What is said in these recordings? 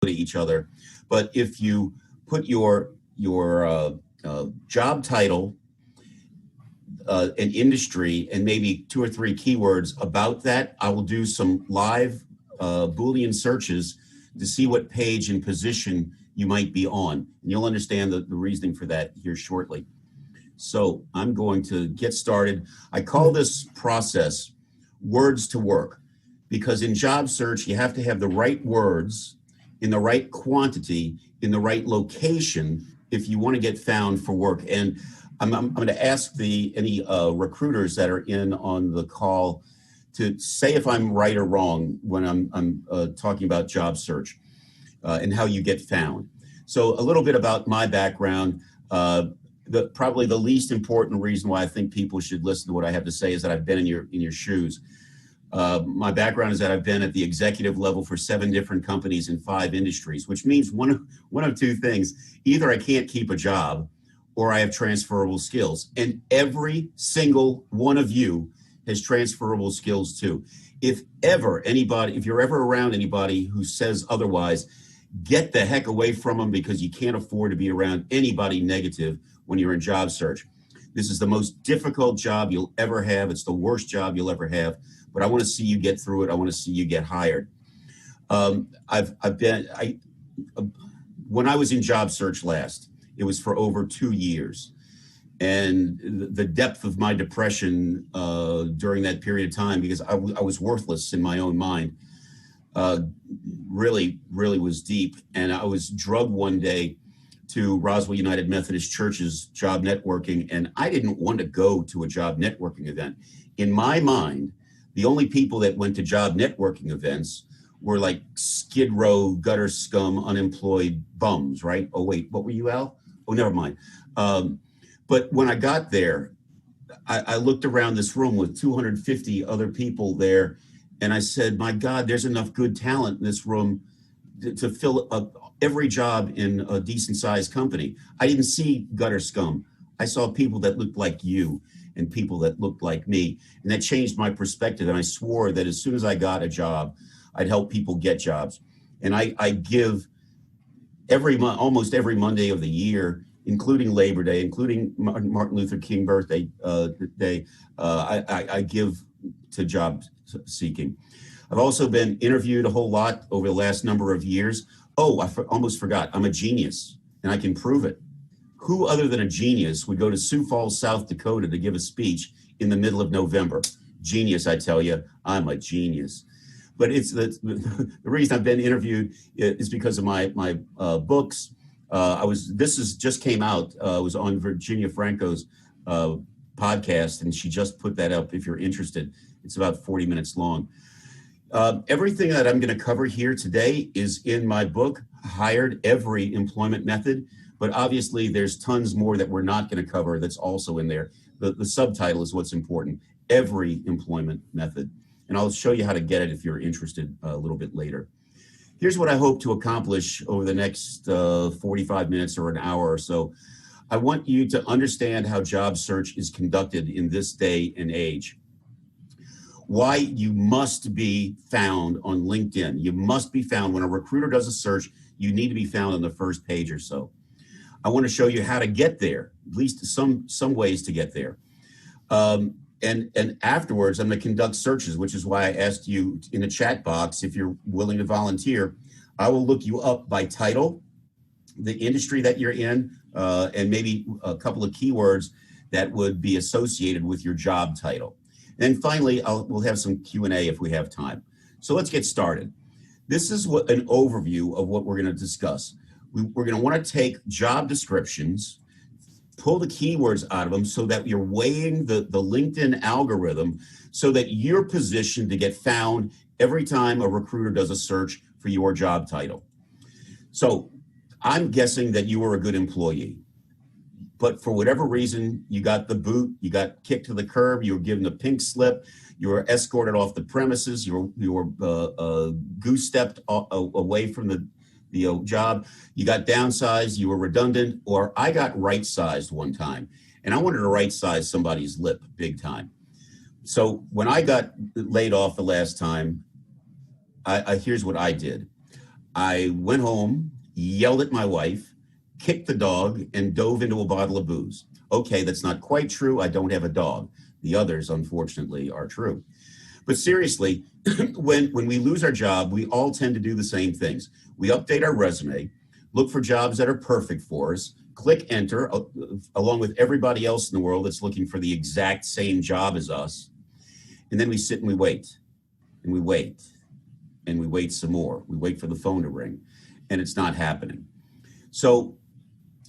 to each other. But if you put your job title, an industry, and maybe 2 or 3 keywords about that, I will do some live Boolean searches to see what page and position you might be on. And you'll understand the reasoning for that here shortly. So I'm going to get started. I call this process words to work, because in job search, you have to have the right words in the right quantity, in the right location, if you want to get found for work. And I'm going to ask any recruiters that are in on the call to say if I'm right or wrong when I'm talking about job search and how you get found. So a little bit about my background. Probably the least important reason why I think people should listen to what I have to say is that I've been in your shoes. My background is that I've been at the executive level for 7 different companies in 5 industries, which means one of 2 things. Either I can't keep a job or I have transferable skills. And every single one of you has transferable skills too. If you're ever around anybody who says otherwise, get the heck away from them, because you can't afford to be around anybody negative when you're in job search. This is the most difficult job you'll ever have. It's the worst job you'll ever have. But I want to see you get through it. I want to see you get hired. When I was in job search last, it was for over 2 years. And the depth of my depression during that period of time, because I was worthless in my own mind, really, really was deep. And I was drugged one day to Roswell United Methodist Church's job networking, and I didn't want to go to a job networking event. In my mind, the only people that went to job networking events were like Skid Row, gutter scum, unemployed bums, right? Oh, wait, what were you, Al? Oh, never mind. But when I got there, I looked around this room with 250 other people there, and I said, my God, there's enough good talent in this room to fill every job in a decent-sized company. I didn't see gutter scum. I saw people that looked like you and people that looked like me, and that changed my perspective. And I swore that as soon as I got a job, I'd help people get jobs. And I give almost every Monday of the year, including Labor Day, including Martin Luther King birthday day, I give to job seeking. I've also been interviewed a whole lot over the last number of years. Oh, I almost forgot. I'm a genius, and I can prove it. Who other than a genius would go to Sioux Falls, South Dakota to give a speech in the middle of November? Genius, I tell you. I'm a genius. But it's the reason I've been interviewed is because of my books. This just came out. I was on Virginia Franco's podcast, and she just put that up if you're interested. It's about 40 minutes long. Everything that I'm going to cover here today is in my book, Hired: Every Employment Method. But obviously, there's tons more that we're not going to cover that's also in there. The subtitle is what's important: Every Employment Method. And I'll show you how to get it if you're interested a little bit later. Here's what I hope to accomplish over the next 45 minutes or an hour or so. I want you to understand how job search is conducted in this day and age. Why you must be found on LinkedIn. You must be found. When a recruiter does a search, you need to be found on the first page or so. I want to show you how to get there, at least some ways to get there. And afterwards, I'm going to conduct searches, which is why I asked you in the chat box if you're willing to volunteer. I will look you up by title, the industry that you're in, and maybe a couple of keywords that would be associated with your job title. And finally, we'll have some Q&A if we have time. So let's get started. This is an overview of what we're going to discuss. We're going to want to take job descriptions, pull the keywords out of them so that you're weighing the LinkedIn algorithm so that you're positioned to get found every time a recruiter does a search for your job title. So I'm guessing that you were a good employee, but for whatever reason, you got the boot, you got kicked to the curb, you were given a pink slip, you were escorted off the premises, you were goose-stepped away from the job, you got downsized, you were redundant, or I got right-sized one time, and I wanted to right-size somebody's lip big time. So when I got laid off the last time, here's what I did. I went home, yelled at my wife, kicked the dog, and dove into a bottle of booze. Okay, that's not quite true. I don't have a dog. The others, unfortunately, are true. But seriously, when we lose our job, we all tend to do the same things. We update our resume, look for jobs that are perfect for us, click enter, along with everybody else in the world that's looking for the exact same job as us. And then we sit and we wait, and we wait, and we wait some more. We wait for the phone to ring, and it's not happening. So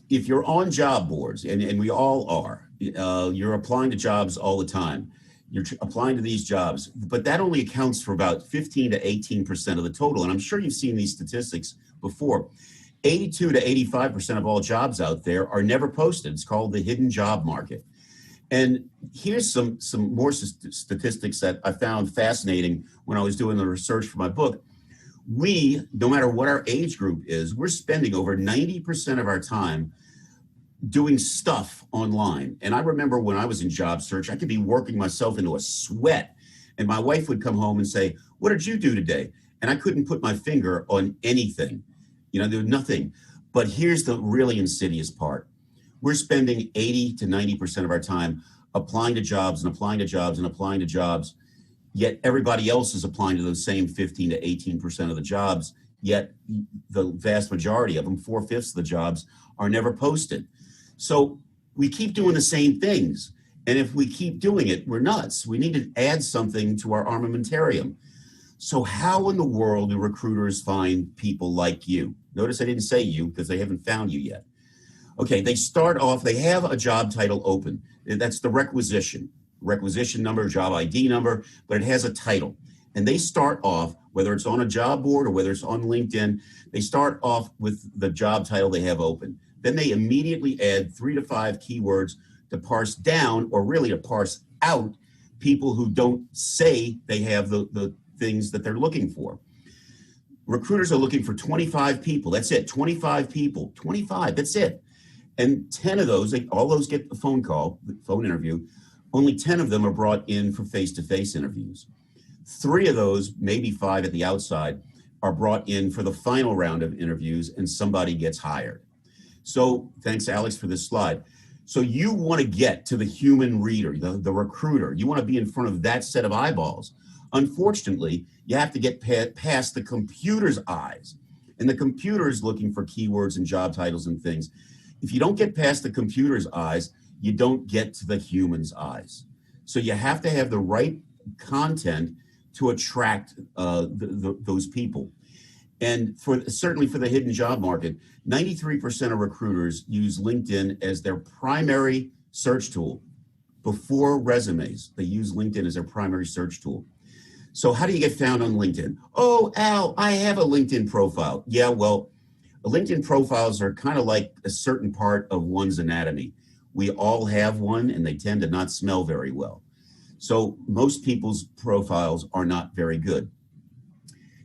if you're on job boards, and we all are, you're applying to jobs all the time. You're applying to these jobs, but that only accounts for about 15 to 18% of the total. And I'm sure you've seen these statistics before. 82 to 85% of all jobs out there are never posted. It's called the hidden job market. And here's some more statistics that I found fascinating when I was doing the research for my book. We, no matter what our age group is, we're spending over 90% of our time doing stuff online. And I remember when I was in job search, I could be working myself into a sweat. And my wife would come home and say, "What did you do today?" And I couldn't put my finger on anything. There was nothing. But here's the really insidious part. We're spending 80 to 90% of our time applying to jobs and applying to jobs and applying to jobs. Yet everybody else is applying to those same 15 to 18% of the jobs. Yet the vast majority of them, 4/5 of the jobs, are never posted. So we keep doing the same things. And if we keep doing it, we're nuts. We need to add something to our armamentarium. So how in the world do recruiters find people like you? Notice I didn't say you because they haven't found you yet. Okay, they start off, they have a job title open. That's the requisition number, job ID number, but it has a title. And they start off, whether it's on a job board or whether it's on LinkedIn, they start off with the job title they have open. Then they immediately add 3 to 5 keywords to parse down, or really to parse out, people who don't say they have the things that they're looking for. Recruiters are looking for 25 people. That's it. 25 people. 25. That's it. And 10 of those, all those get the phone call, the phone interview. Only 10 of them are brought in for face-to-face interviews. 3 of those, maybe 5 at the outside, are brought in for the final round of interviews, and somebody gets hired. So thanks, Alex, for this slide. So you want to get to the human reader, the recruiter. You want to be in front of that set of eyeballs. Unfortunately, you have to get past the computer's eyes. And the computer is looking for keywords and job titles and things. If you don't get past the computer's eyes, you don't get to the human's eyes. So you have to have the right content to attract those people. And certainly for the hidden job market, 93% of recruiters use LinkedIn as their primary search tool. Before resumes, they use LinkedIn as their primary search tool. So how do you get found on LinkedIn? "Oh, Al, I have a LinkedIn profile." Yeah, well, LinkedIn profiles are kind of like a certain part of one's anatomy. We all have one, and they tend to not smell very well. So most people's profiles are not very good.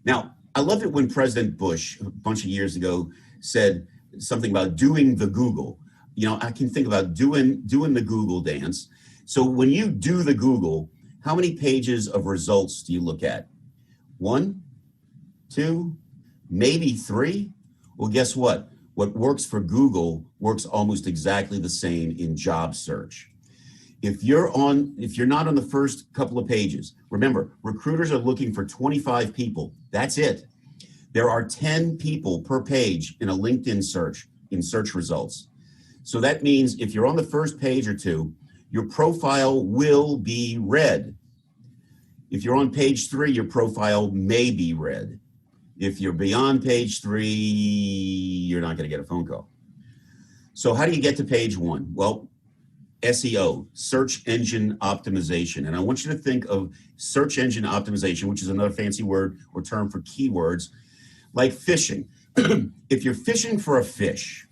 Now, I love it when President Bush, a bunch of years ago, said something about doing the Google. I can think about doing the Google dance. So when you do the Google, how many pages of results do you look at? 1, 2, maybe 3? Well, guess what? What works for Google works almost exactly the same in job search. If you're not on the first couple of pages, remember, recruiters are looking for 25 people. That's it. There are 10 people per page in a LinkedIn search, in search results. So that means if you're on the first page or two, your profile will be read. If you're on page 3, your profile may be read. If you're beyond page 3, you're not going to get a phone call. So how do you get to page 1? Well, SEO, search engine optimization. And I want you to think of search engine optimization, which is another fancy word or term for keywords, like fishing. If you're fishing for a fish,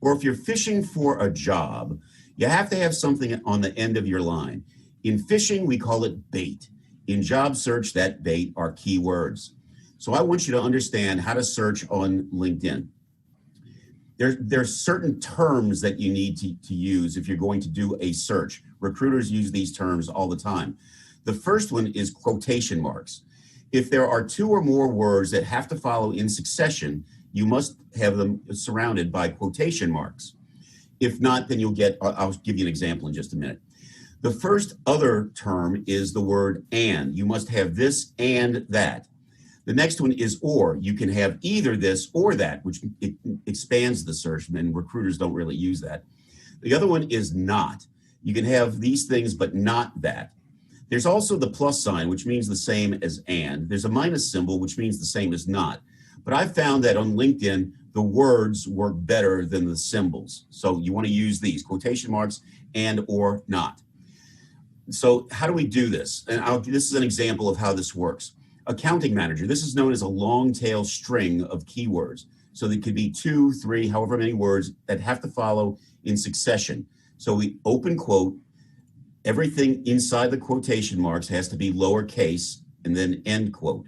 or if you're fishing for a job, you have to have something on the end of your line. In fishing, we call it bait. In job search, that bait are keywords. So I want you to understand how to search on LinkedIn. There's certain terms that you need to use if you're going to do a search. Recruiters use these terms all the time. The first one is quotation marks. If there are two or more words that have to follow in succession, you must have them surrounded by quotation marks. If not, then you'll get, I'll give you an example in just a minute. The first other term is the word and. You must have this and that. The next one is or. You can have either this or that, which it expands the search, and recruiters don't really use that. The other one is not. You can have these things, but not that. There's also the plus sign, which means the same as and. There's a minus symbol, which means the same as not. But I've found that on LinkedIn, the words work better than the symbols. So you want to use these, quotation marks and or not. So how do we do this? And this is an example of how this works. Accounting manager, this is known as a long tail string of keywords. So there could be 2, 3, however many words that have to follow in succession. So we open quote, everything inside the quotation marks has to be lowercase and then end quote.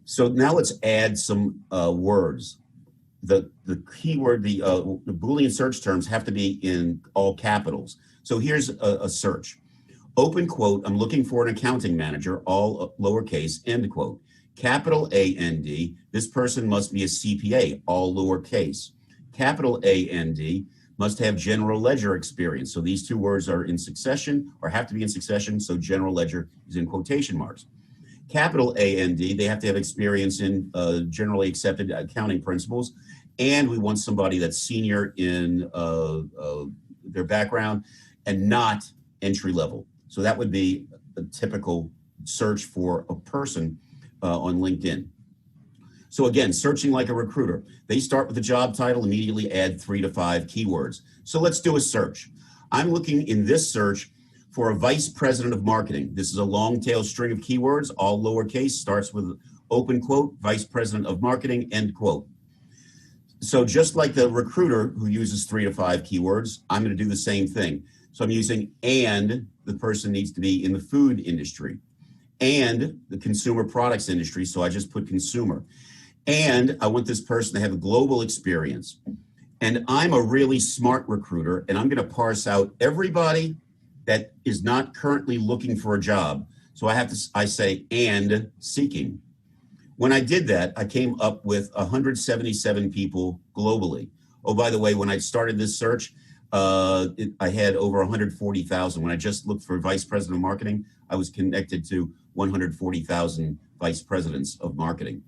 So now let's add some words. The keyword, the Boolean search terms have to be in all capitals. So here's a search. Open quote, I'm looking for an accounting manager, all lowercase, end quote. Capital A-N-D, this person must be a CPA, all lowercase. Capital A-N-D, must have general ledger experience. So these two words are in succession or have to be in succession, so general ledger is in quotation marks. Capital A-N-D, they have to have experience in generally accepted accounting principles, and we want somebody that's senior in their background and not entry level. So that would be a typical search for a person on LinkedIn. So again, searching like a recruiter. They start with the job title, immediately add 3 to 5 keywords. So let's do a search. I'm looking in this search for a vice president of marketing. This is a long tail string of keywords, all lowercase, starts with open quote, vice president of marketing, end quote. So just like the recruiter who uses 3 to 5 keywords, I'm going to do the same thing. So I'm using and the person needs to be in the food industry and the consumer products industry. So I just put consumer. And I want this person to have a global experience. And I'm a really smart recruiter, and I'm going to parse out everybody that is not currently looking for a job. So I say and seeking. When I did that, I came up with 177 people globally. Oh, by the way, when I started this search, I had over 140,000. When I just looked for vice president of marketing, I was connected to 140,000 vice presidents of marketing.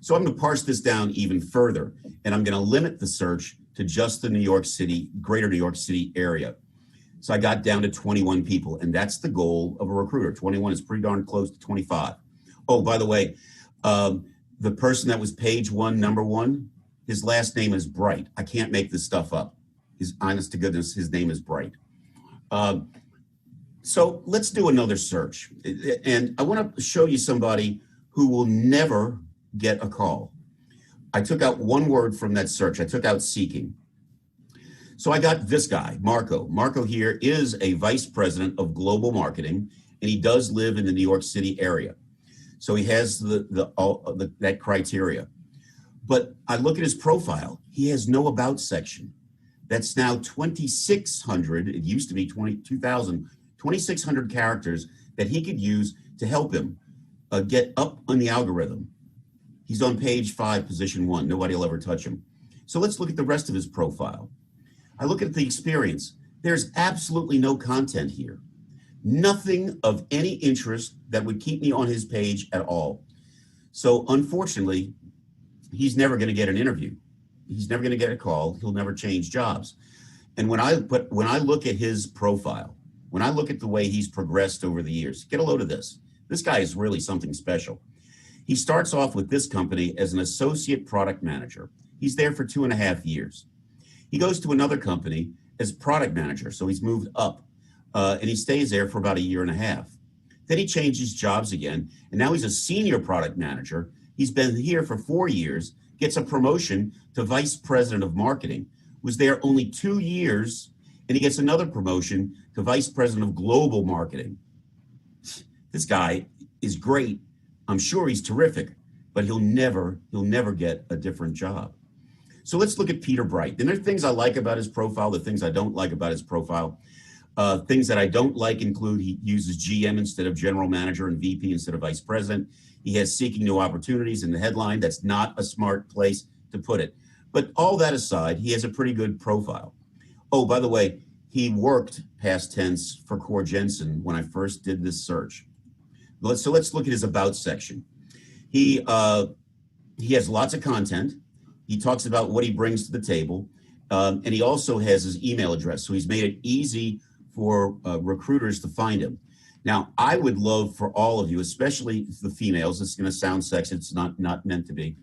So I'm going to parse this down even further, and I'm going to limit the search to just the New York City, greater New York City area. So I got down to 21 people, and that's the goal of a recruiter. 21 is pretty darn close to 25. Oh, by the way, the person that was page 1, number 1, his last name is Bright. I can't make this stuff up. Honest to goodness, his name is Bright. So let's do another search. And I want to show you somebody who will never get a call. I took out one word from that search. I took out seeking. So I got this guy, Marco. Marco here is a vice president of global marketing, and he does live in the New York City area. So he has that criteria. But I look at his profile. He has no about section. That's now 2,600. It used to be 22,000, 2,600 characters that he could use to help him get up on the algorithm. He's on page 5, position 1. Nobody will ever touch him. So let's look at the rest of his profile. I look at the experience. There's absolutely no content here. Nothing of any interest that would keep me on his page at all. So unfortunately, he's never going to get an interview. He's never going to get a call. He'll never change jobs. And when I look at his profile, when I look at the way he's progressed over the years, get a load of this. This guy is really something special. He starts off with this company as an associate product manager. He's there for 2.5 years. He goes to another company as product manager, so he's moved up, and he stays there for about 1.5 years. Then he changes jobs again, and now he's a senior product manager. He's been here for 4 years, gets a promotion to vice president of marketing, was there only 2 years, and he gets another promotion to vice president of global marketing. This guy is great. I'm sure he's terrific, but he'll never get a different job. So let's look at Peter Bright. And there are things I like about his profile, the things I don't like about his profile. Things that I don't like include he uses GM instead of general manager and VP instead of vice president. He has seeking new opportunities in the headline. That's not a smart place to put it. But all that aside, he has a pretty good profile. Oh, by the way, he worked past tense for Core Jensen when I first did this search. So let's look at his about section. He has lots of content. He talks about what he brings to the table. And he also has his email address. So he's made it easy for recruiters to find him. Now, I would love for all of you, especially the females, it's going to sound sexy, it's not meant to be.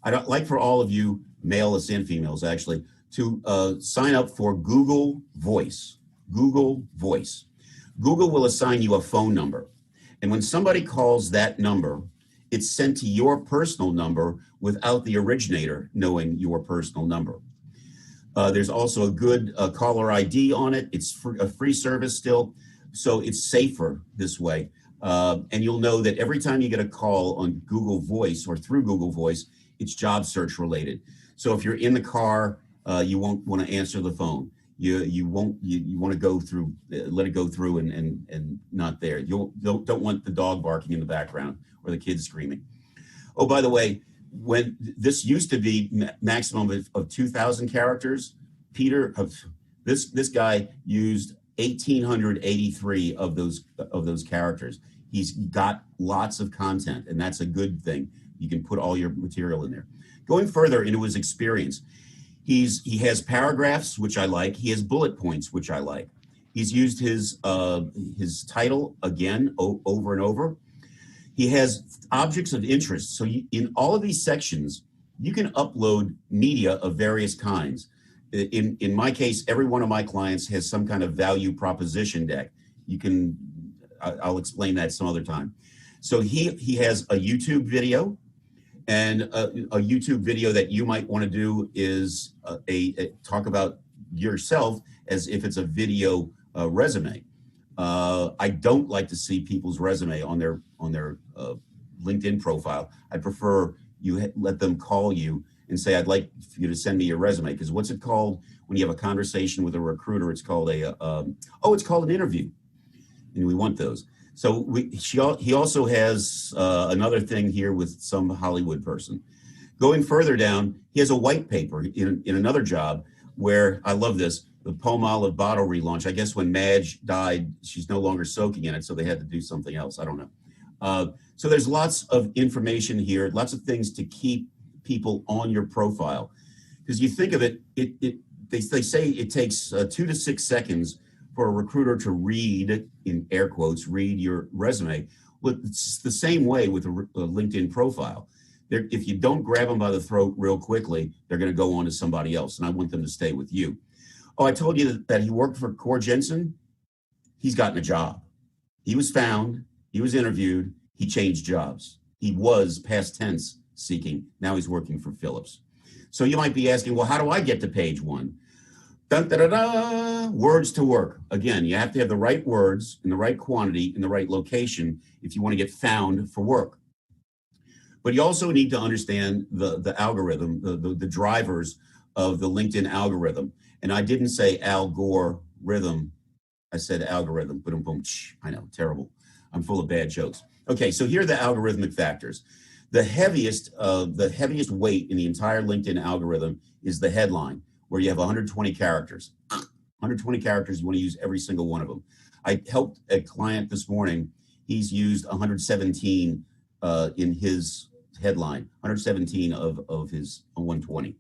I'd like for all of you, males and females actually, to sign up for Google Voice. Google Voice. Google will assign you a phone number. And when somebody calls that number, it's sent to your personal number without the originator knowing your personal number. There's also a good caller ID on it. It's a free service still, so it's safer this way. And you'll know that every time you get a call on Google Voice or through Google Voice, it's job search related. So if you're in the car, you won't want to answer the phone. You want to go through, let it go through and not there. You don't want the dog barking in the background or the kids screaming. Oh, by the way, when this used to be maximum of 2,000 characters, this guy used 1,883 of those characters. He's got lots of content, and that's a good thing. You can put all your material in there. Going further into his experience, he has paragraphs, which I like. He has bullet points, which I like. He's used his title again over and over. He has objects of interest. So in all of these sections, you can upload media of various kinds. In my case, every one of my clients has some kind of value proposition deck. I'll explain that some other time. So he has a YouTube video, and a YouTube video that you might want to do is talk about yourself as if it's a video resume. I don't like to see people's resume on their LinkedIn profile. I prefer you let them call you and say, I'd like for you to send me your resume. Because what's it called when you have a conversation with a recruiter? It's called it's called an interview. And we want those. So he also has another thing here with some Hollywood person. Going further down, he has a white paper in another job where, I love this, the Palmolive bottle relaunch. I guess when Madge died, she's no longer soaking in it, so they had to do something else. I don't know. So there's lots of information here, lots of things to keep people on your profile. Because you think of it, they say it takes 2 to 6 seconds for a recruiter to read, in air quotes, read your resume. Well, it's the same way with a LinkedIn profile. If you don't grab them by the throat real quickly, they're going to go on to somebody else, and I want them to stay with you. Oh, I told you that he worked for Core Jensen. He's gotten a job. He was found, he was interviewed, he changed jobs. He was past tense seeking. Now he's working for Philips. So you might be asking, well, how do I get to page 1? Dun, da, da, da, words to work. Again, you have to have the right words in the right quantity in the right location if you want to get found for work. But you also need to understand the algorithm, the drivers of the LinkedIn algorithm. And I didn't say Al Gore rhythm. I said algorithm. Boom, boom. I know, terrible. I'm full of bad jokes. Okay, so here are the algorithmic factors. The heaviest weight in the entire LinkedIn algorithm is the headline, where you have 120 characters. 120 characters, you want to use every single one of them. I helped a client this morning. He's used 117 in his headline, 117 of his 120.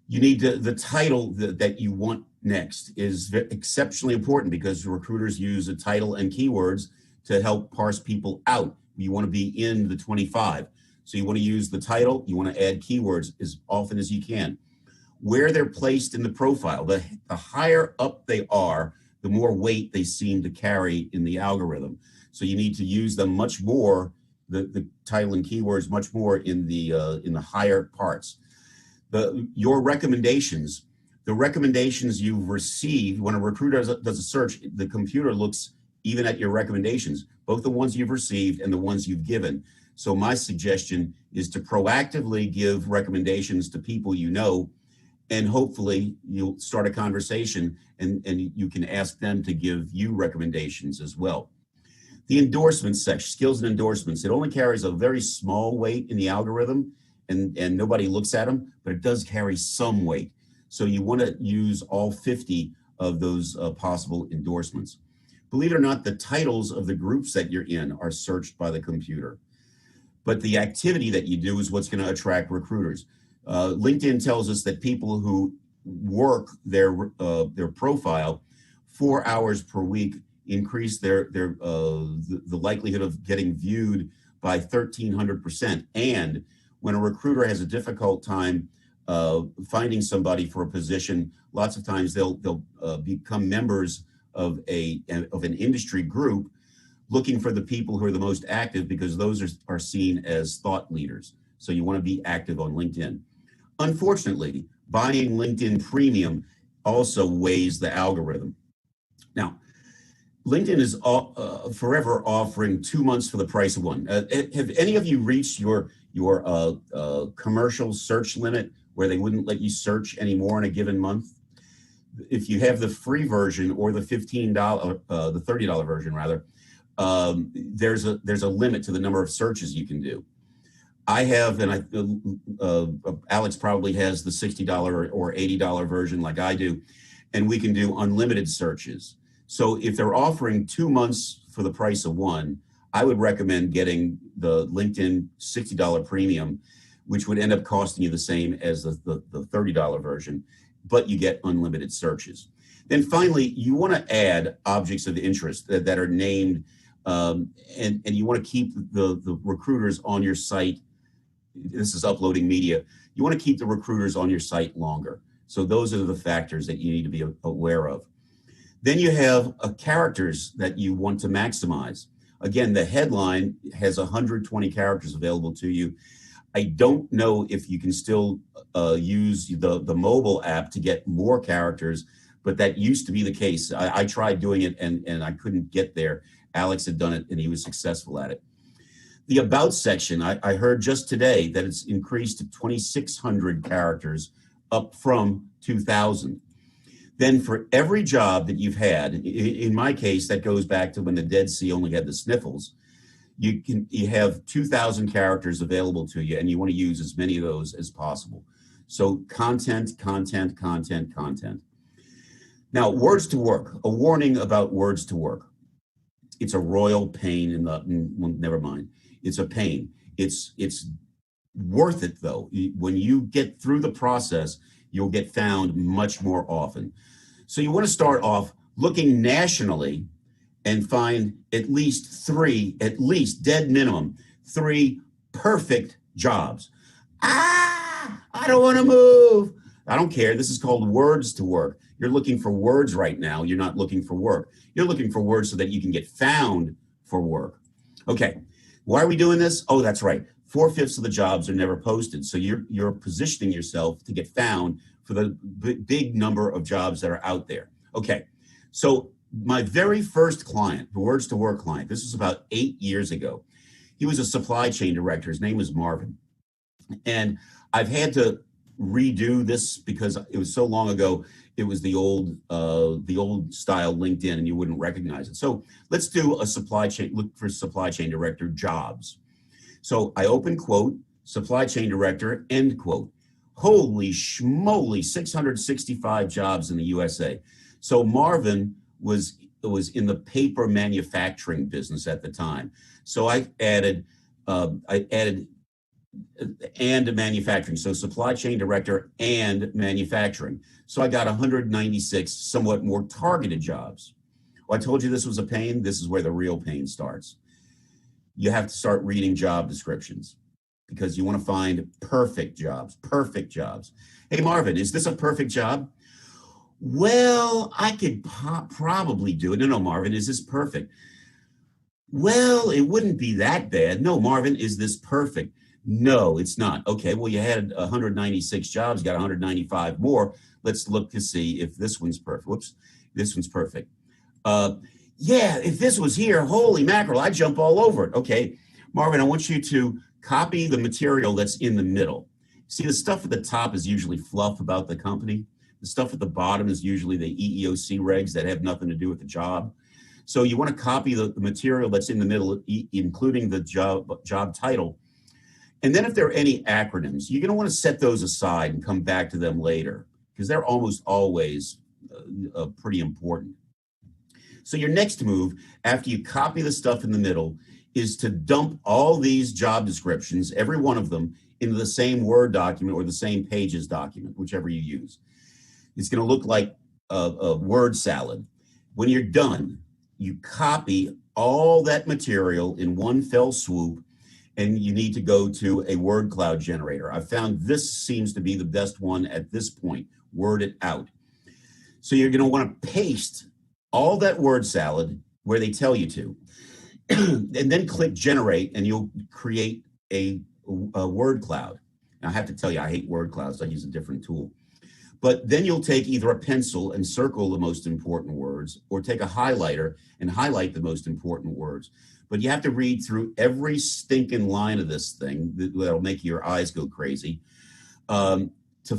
You need the title that you want next is exceptionally important because recruiters use a title and keywords to help parse people out. You want to be in the 25. So you want to use the title, you want to add keywords as often as you can. Where they're placed in the profile, the higher up they are, the more weight they seem to carry in the algorithm. So you need to use them much more, the title and keywords much more in the higher parts. Your recommendations, the recommendations you've received, when a recruiter does a search, the computer looks even at your recommendations, both the ones you've received and the ones you've given. So my suggestion is to proactively give recommendations to people you know, and hopefully you'll start a conversation and you can ask them to give you recommendations as well. The endorsements section, skills and endorsements, it only carries a very small weight in the algorithm, and nobody looks at them, but it does carry some weight. So you want to use all 50 of those possible endorsements. Believe it or not, the titles of the groups that you're in are searched by the computer. But the activity that you do is what's going to attract recruiters. LinkedIn tells us that people who work their profile 4 hours per week increase the likelihood of getting viewed by 1,300%. And when a recruiter has a difficult time finding somebody for a position, lots of times they'll become members of an industry group looking for the people who are the most active, because those are seen as thought leaders. So you want to be active on LinkedIn. Unfortunately, buying LinkedIn Premium also weighs the algorithm. Now, LinkedIn is forever offering 2 months for the price of one. Have any of you reached your commercial search limit where they wouldn't let you search anymore in a given month? If you have the free version or the the $30 version rather, there's a limit to the number of searches you can do. I have, and Alex probably has the $60 or $80 version like I do, and we can do unlimited searches. So if they're offering 2 months for the price of one, I would recommend getting the LinkedIn $60 premium, which would end up costing you the same as the $30 version, but you get unlimited searches. Then finally, you want to add objects of interest that are named, and you want to keep the recruiters on your site. This is uploading media. You want to keep the recruiters on your site longer. So those are the factors that you need to be aware of. Then you have characters that you want to maximize. Again, the headline has 120 characters available to you. I don't know if you can still use the mobile app to get more characters, but that used to be the case. I tried doing it and I couldn't get there. Alex had done it and he was successful at it. The About section, I heard just today that it's increased to 2,600 characters, up from 2,000. Then for every job that you've had, in my case, that goes back to when the Dead Sea only had the sniffles, you have 2,000 characters available to you, and you want to use as many of those as possible. So content, content, content, content. Now, words to work, a warning about words to work. It's a royal pain well, never mind. It's a pain. It's worth it though. When you get through the process, you'll get found much more often. So you want to start off looking nationally and find at least dead minimum, 3 perfect jobs. I don't want to move. I don't care. This is called words to work. You're looking for words right now. You're not looking for work. You're looking for words so that you can get found for work. Okay. Why are we doing this? Oh, that's right. 4/5 of the jobs are never posted. So you're positioning yourself to get found for the big number of jobs that are out there. Okay. So my very first client, the Words to Work client, this was about 8 years ago. He was a supply chain director. His name was Marvin. And I've had to redo this because it was so long ago. It was the old style LinkedIn, and you wouldn't recognize it. So let's do look for supply chain director jobs. So I open quote, supply chain director, end quote. Holy schmoly, 665 jobs in the USA. So Marvin was in the paper manufacturing business at the time. So I added and manufacturing. So supply chain director and manufacturing. So I got 196 somewhat more targeted jobs. Well, I told you this was a pain. This is where the real pain starts. You have to start reading job descriptions because you want to find perfect jobs. Hey, Marvin, is this a perfect job? Well, I could probably do it. No, Marvin, is this perfect? Well, it wouldn't be that bad. No, Marvin, is this perfect? No, it's not. Okay, well, you had 196 jobs, got 195 more. Let's look to see if this one's perfect. Whoops, this one's perfect. Yeah, if this was here, holy mackerel, I'd jump all over it. Okay, Marvin, I want you to copy the material that's in the middle. See, the stuff at the top is usually fluff about the company. The stuff at the bottom is usually the EEOC regs that have nothing to do with the job. So you want to copy the material that's in the middle, including the job title. And then if there are any acronyms, you're going to want to set those aside and come back to them later, because they're almost always pretty important. So your next move, after you copy the stuff in the middle, is to dump all these job descriptions, every one of them, into the same Word document or the same Pages document, whichever you use. It's going to look like a word salad. When you're done, you copy all that material in one fell swoop, and you need to go to a word cloud generator. I found this seems to be the best one at this point, Word It Out. So you're going to want to paste all that word salad where they tell you to, and then click generate, and you'll create a word cloud. Now, I have to tell you, I hate word clouds. I use a different tool. But then you'll take either a pencil and circle the most important words, or take a highlighter and highlight the most important words. But you have to read through every stinking line of this thing that'll make your eyes go crazy to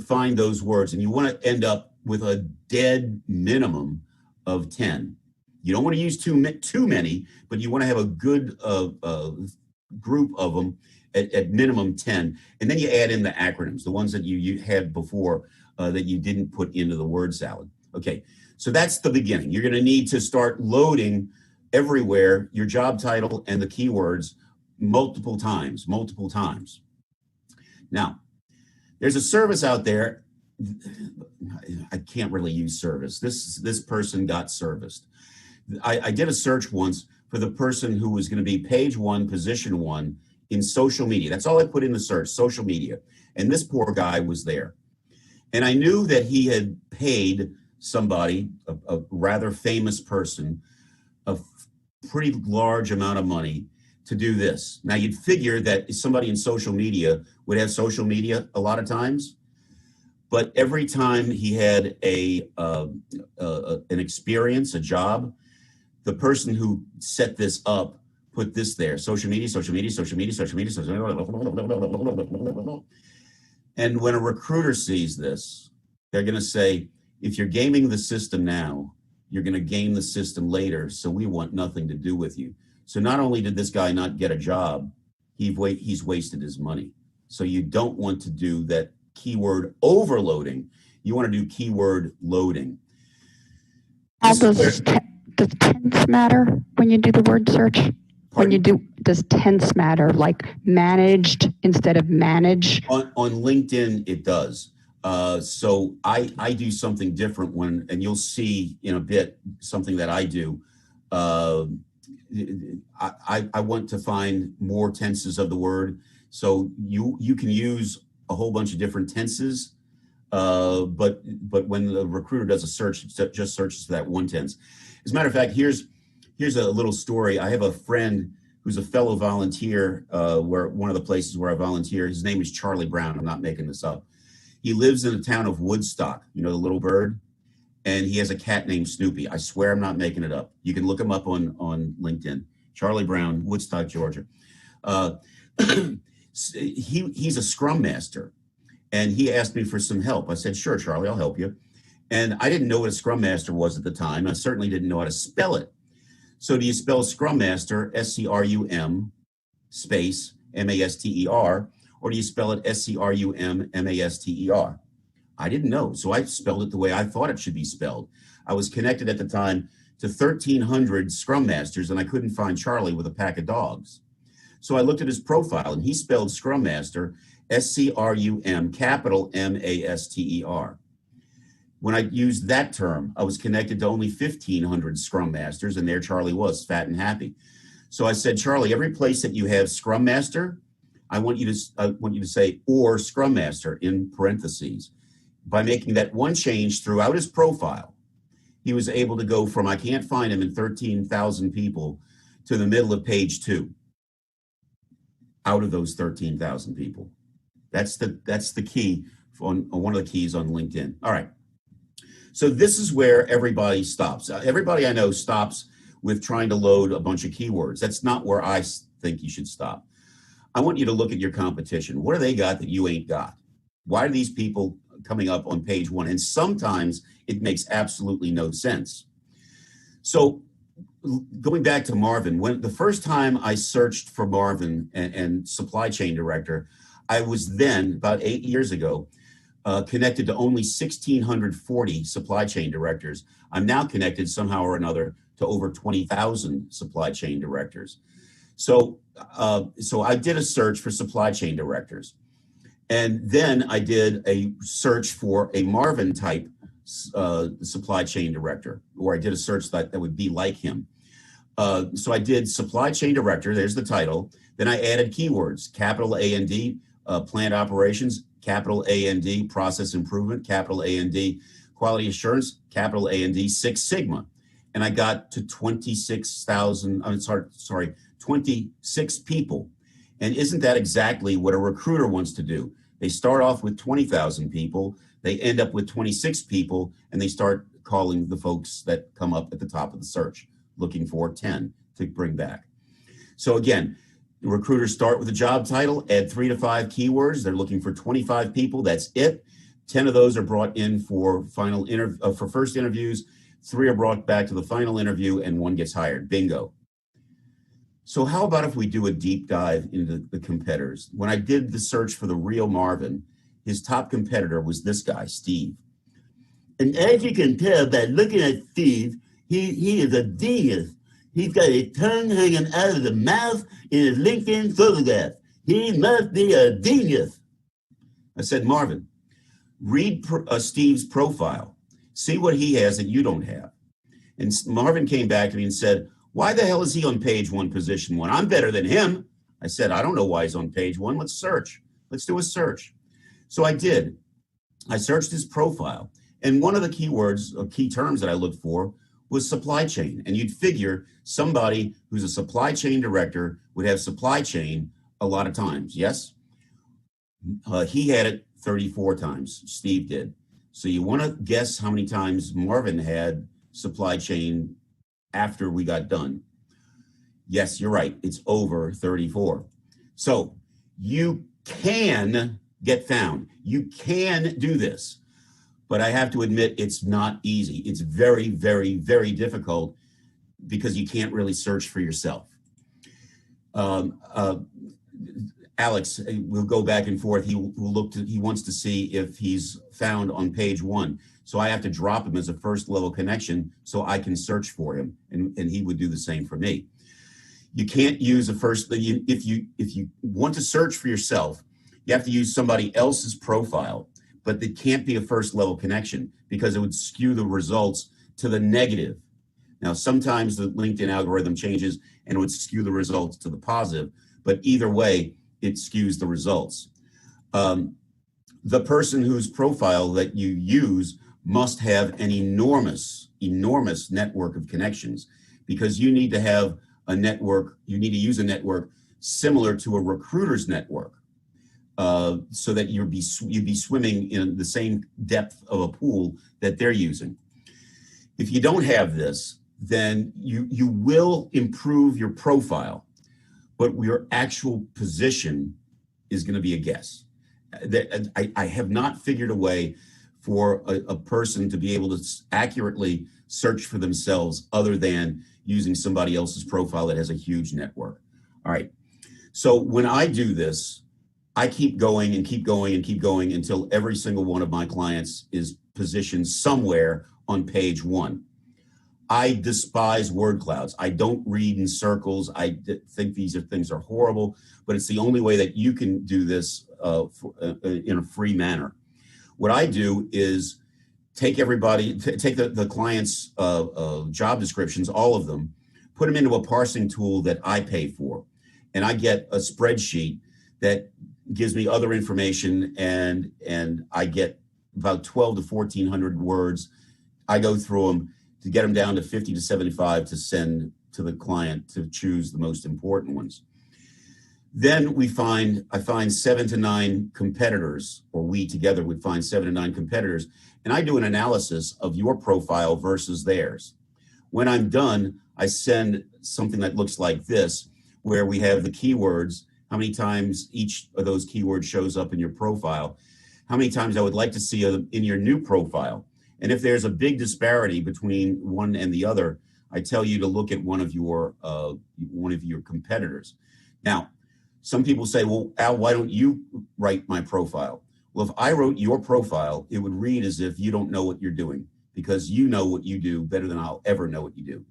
find those words. And you want to end up with a dead minimum of 10. You don't want to use too many, but you want to have a good group of them at minimum 10. And then you add in the acronyms, the ones that you had before that you didn't put into the word salad. Okay, so that's the beginning. You're going to need to start loading everywhere your job title and the keywords multiple times. Now, there's a service out there. I can't really use service. This person got serviced. I did a search once for the person who was going to be page 1, position 1 in social media. That's all I put in the search, social media. And this poor guy was there. And I knew that he had paid somebody, a rather famous person, a pretty large amount of money to do this. Now, you'd figure that somebody in social media would have social media a lot of times, but every time he had an experience, a job, the person who set this up put this there: social media, social media, social media, social media, social media. And when a recruiter sees this, they're going to say, if you're gaming the system now, you're going to game the system later, so we want nothing to do with you. So not only did this guy not get a job, he's wasted his money. So you don't want to do that keyword overloading. You want to do keyword loading. Does tense matter when you do the word search? Does tense matter, like managed instead of manage? On LinkedIn, it does. So I do something different and you'll see in a bit something that I do. I want to find more tenses of the word. So you can use a whole bunch of different tenses, but when the recruiter does a search, it just searches for that one tense. As a matter of fact, here's a little story. I have a friend who's a fellow volunteer, where one of the places where I volunteer. His name is Charlie Brown. I'm not making this up. He lives in the town of Woodstock, you know, the little bird, and he has a cat named Snoopy. I swear I'm not making it up. You can look him up on LinkedIn. Charlie Brown, Woodstock, Georgia. He's a Scrum Master, and he asked me for some help. I said, sure, Charlie, I'll help you. And I didn't know what a Scrum Master was at the time. I certainly didn't know how to spell it. So do you spell Scrum Master, SCRUM, space, MASTER, or do you spell it SCRUM, MASTER? I didn't know, so I spelled it the way I thought it should be spelled. I was connected at the time to 1,300 Scrum Masters, and I couldn't find Charlie with a pack of dogs. So I looked at his profile, and he spelled Scrum Master, SCRUM, capital MASTER. When I used that term, I was connected to only 1,500 Scrum Masters, and there Charlie was, fat and happy. So I said, Charlie, every place that you have Scrum Master, I want you to say or Scrum Master in parentheses. By making that one change throughout his profile, he was able to go from I can't find him in 13,000 people to the middle of page 2 out of those 13,000 people. That's the key on one of the keys on LinkedIn. All right. So this is where everybody stops. Everybody I know stops with trying to load a bunch of keywords. That's not where I think you should stop. I want you to look at your competition. What do they got that you ain't got? Why are these people coming up on page 1? And sometimes it makes absolutely no sense. So going back to Marvin, when the first time I searched for Marvin and supply chain director, I was then, about 8 years ago, connected to only 1,640 supply chain directors. I'm now connected somehow or another to over 20,000 supply chain directors. So I did a search for supply chain directors. And then I did a search for a Marvin type supply chain director, or I did a search that would be like him. So I did supply chain director, there's the title. Then I added keywords, capital A&D, plant operations, capital A&D, process improvement, capital A&D, quality assurance, capital A&D, Six Sigma. And I got to 26 people. And isn't that exactly what a recruiter wants to do? They start off with 20,000 people, they end up with 26 people, and they start calling the folks that come up at the top of the search, looking for 10 to bring back. So again, the recruiters start with a job title, add 3 to 5 keywords. They're looking for 25 people. That's it. 10 of those are brought in for for first interviews. 3 are brought back to the final interview, and 1 gets hired. Bingo. So how about if we do a deep dive into the competitors? When I did the search for the real Marvin, his top competitor was this guy, Steve. And as you can tell by looking at Steve, he is a genius. He's got a tongue hanging out of the mouth in his LinkedIn photograph. He must be a genius. I said, Marvin, read Steve's profile. See what he has that you don't have. And Marvin came back to me and said, why the hell is he on page 1, position 1? I'm better than him. I said, I don't know why he's on page 1. Let's search. Let's do a search. So I did. I searched his profile. And one of the keywords, or key terms that I looked for was supply chain. And you'd figure somebody who's a supply chain director would have supply chain a lot of times. Yes? He had it 34 times. Steve did. So you want to guess how many times Marvin had supply chain after we got done? Yes, you're right. It's over 34. So you can get found. You can do this. But I have to admit, it's not easy. It's very, very, very difficult because you can't really search for yourself. Alex, we'll go back and forth. He wants to see if he's found on page 1. So I have to drop him as a first level connection so I can search for him, and he would do the same for me. You can't use if you want to search for yourself, you have to use somebody else's profile, but it can't be a first level connection because it would skew the results to the negative. Now, sometimes the LinkedIn algorithm changes and it would skew the results to the positive, but either way, it skews the results. The person whose profile that you use must have an enormous network of connections, because you need to have a network, you need to use a network similar to a recruiter's network, so that you'd be swimming in the same depth of a pool that they're using. If you don't have this, then you will improve your profile, but your actual position is going to be a guess. I have not figured a way for a person to be able to accurately search for themselves other than using somebody else's profile that has a huge network. All right. So when I do this, I keep going and keep going and keep going until every single one of my clients is positioned somewhere on page 1. I despise word clouds. I don't read in circles. I think these things are horrible, but it's the only way that you can do this in a free manner. What I do is take the client's job descriptions, all of them, put them into a parsing tool that I pay for. And I get a spreadsheet that gives me other information, and I get about 12 to 1,400 words. I go through them to get them down to 50 to 75 to send to the client to choose the most important ones. Then I find 7 to 9 competitors, or we together would find 7 to 9 competitors, and I do an analysis of your profile versus theirs. When I'm done, I send something that looks like this, where we have the keywords, how many times each of those keywords shows up in your profile, how many times I would like to see in your new profile. And if there's a big disparity between one and the other, I tell you to look at one of your competitors. Now, some people say, well, Al, why don't you write my profile? Well, if I wrote your profile, it would read as if you don't know what you're doing, because you know what you do better than I'll ever know what you do.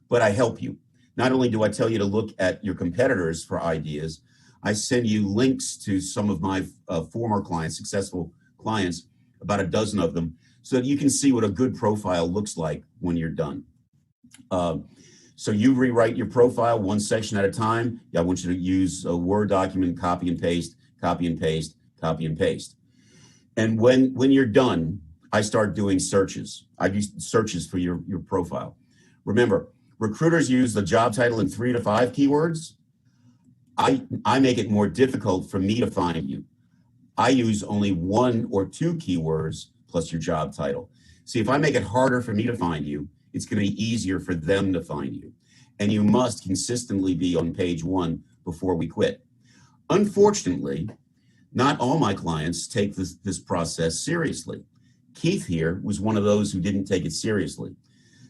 But I help you. Not only do I tell you to look at your competitors for ideas, I send you links to some of my former clients, successful clients, about a dozen of them, so that you can see what a good profile looks like when you're done. So you rewrite your profile one section at a time. I want you to use a Word document, copy and paste, copy and paste, copy and paste. And when you're done, I start doing searches. I do searches for your profile. Remember, recruiters use the job title in 3 to 5 keywords. I make it more difficult for me to find you. I use only 1 or 2 keywords plus your job title. See, if I make it harder for me to find you, it's going to be easier for them to find you. And you must consistently be on page 1 before we quit. Unfortunately, not all my clients take this process seriously. Keith here was one of those who didn't take it seriously.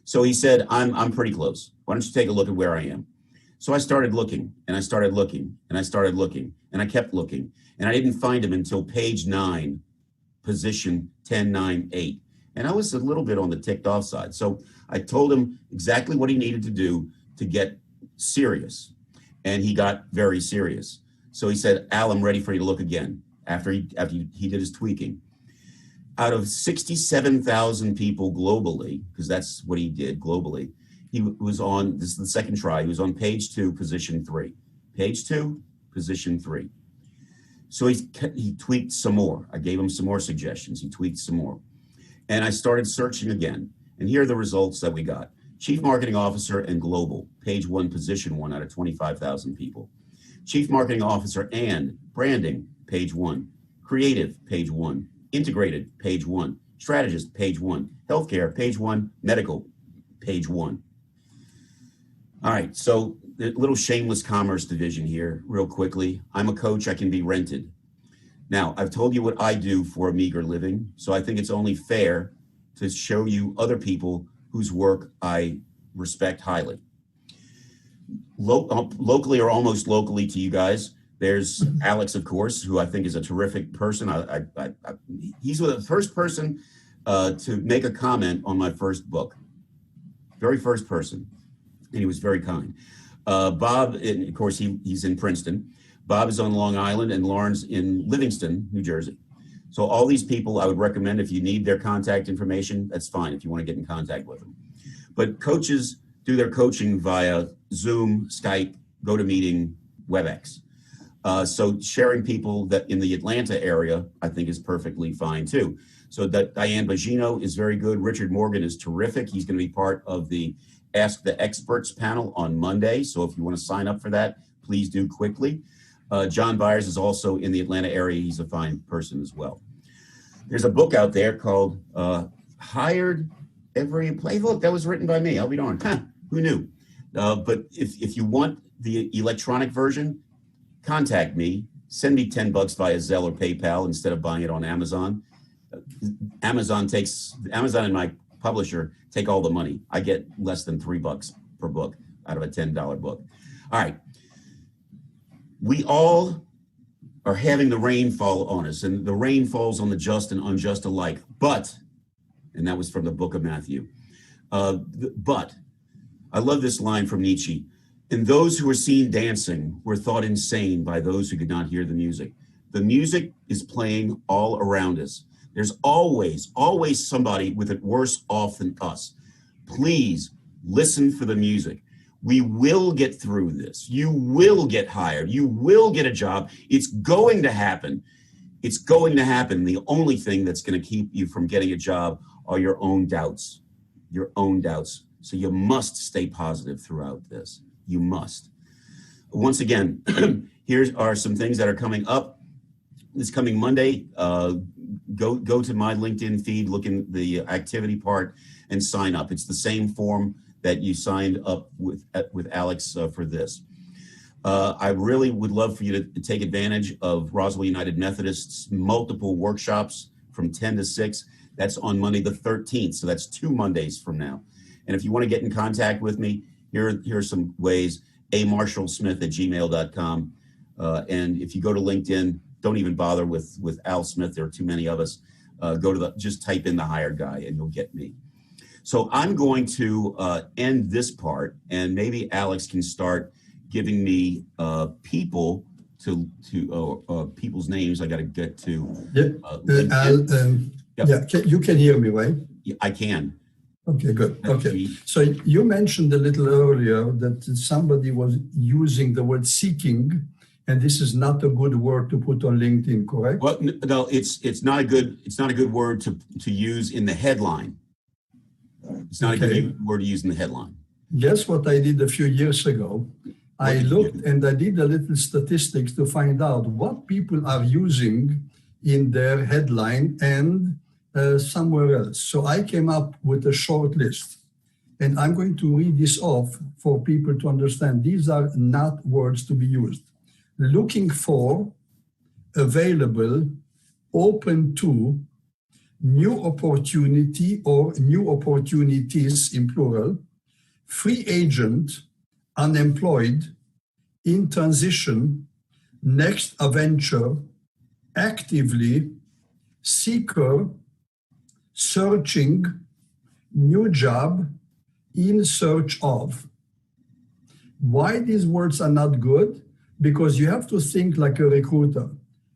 So he said, I'm pretty close. Why don't you take a look at where I am? So I started looking, and I started looking, and I started looking, and I kept looking. And I didn't find him until page 9, position 1098. And I was a little bit on the ticked off side. So I told him exactly what he needed to do to get serious. And he got very serious. So he said, Al, I'm ready for you to look again, after he did his tweaking. Out of 67,000 people globally, because that's what he did globally, he was on, this is the second try, he was on page 2, position 3. Page 2, position 3. So he tweaked some more. I gave him some more suggestions. He tweaked some more. And I started searching again. And here are the results that we got. Chief Marketing Officer and Global, page 1, position 1 out of 25,000 people. Chief Marketing Officer and Branding, page 1. Creative, page 1. Integrated, page 1. Strategist, page 1. Healthcare, page 1. Medical, page 1. All right, so the little shameless commerce division here, real quickly. I'm a coach, I can be rented. Now, I've told you what I do for a meager living, so I think it's only fair to show you other people whose work I respect highly. Locally or almost locally to you guys, there's Alex, of course, who I think is a terrific person. He's the first person to make a comment on my first book. Very first person, and he was very kind. Bob, and of course, he's in Princeton. Bob is on Long Island, and Lauren's in Livingston, New Jersey. So all these people, I would recommend, if you need their contact information, that's fine if you want to get in contact with them. But coaches do their coaching via Zoom, Skype, GoToMeeting, WebEx. So sharing people that in the Atlanta area, I think is perfectly fine too. So that Diane Bogino is very good. Richard Morgan is terrific. He's going to be part of the Ask the Experts panel on Monday. So if you want to sign up for that, please do quickly. John Byers is also in the Atlanta area. He's a fine person as well. There's a book out there called Hired Every Playbook. That was written by me. I'll be darned. Huh, who knew? But if you want the electronic version, contact me. Send me $10 via Zelle or PayPal instead of buying it on Amazon. Amazon and my publisher take all the money. I get less than $3 per book out of a $10 book. All right. We all are having the rain fall on us, and the rain falls on the just and unjust alike. But, and that was from the book of Matthew, but I love this line from Nietzsche. And those who were seen dancing were thought insane by those who could not hear the music. The music is playing all around us. There's always somebody with it worse off than us. Please listen for the music. We will get through this. You will get hired. You will get a job. It's going to happen. It's going to happen. The only thing that's going to keep you from getting a job are your own doubts. Your own doubts. So you must stay positive throughout this. You must. Once again, here are some things that are coming up. This coming Monday, go to my LinkedIn feed, look in the activity part, and sign up. It's the same form that you signed up with Alex for this. I really would love for you to take advantage of Roswell United Methodist's multiple workshops from 10 to 6. That's on Monday the 13th, so that's 2 Mondays from now. And if you want to get in contact with me, here are some ways: amarshallsmith@gmail.com. And if you go to LinkedIn, don't even bother with Al Smith. There are too many of us. Just type in the hired guy and you'll get me. So I'm going to end this part, and maybe Alex can start giving me people's names. I got to get to. Al, yep. Yeah, you can hear me, right? Yeah, I can. Okay, good. Okay, so you mentioned a little earlier that somebody was using the word seeking, and this is not a good word to put on LinkedIn, correct? Well, no, it's not a good word to use in the headline. It's not a good word to use in the headline. Guess what I did a few years ago? I looked and I did a little statistics to find out what people are using in their headline and somewhere else. So I came up with a short list, and I'm going to read this off for people to understand. These are not words to be used. Looking for, available, open to, new opportunity or new opportunities in plural, free agent, unemployed, in transition, next adventure, actively, seeker, searching, new job, in search of. Why these words are not good? Because you have to think like a recruiter.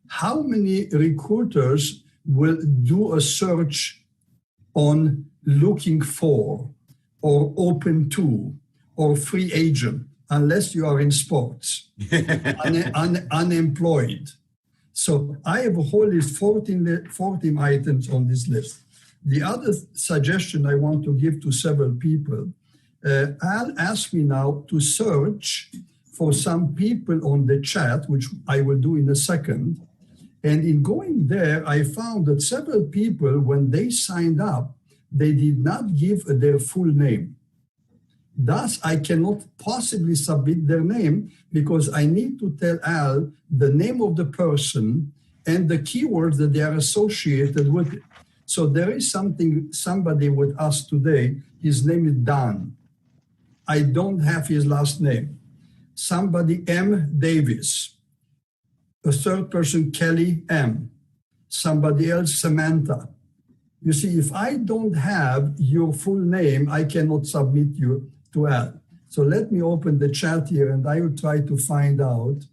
How many recruiters will do a search on looking for or open to or free agent unless you are in sports, unemployed? So I have a whole list, 14 items on this list. The other suggestion I want to give to several people, Al asked me now to search for some people on the chat, which I will do in a second. And in going there, I found that several people, when they signed up, they did not give their full name. Thus, I cannot possibly submit their name because I need to tell Al the name of the person and the keywords that they are associated with it. So there is somebody with us today. His name is Don. I don't have his last name. Somebody, M. Davis. A third person, Kelly M. Somebody else, Samantha. You see, if I don't have your full name, I cannot submit you to Al. So let me open the chat here and I will try to find out.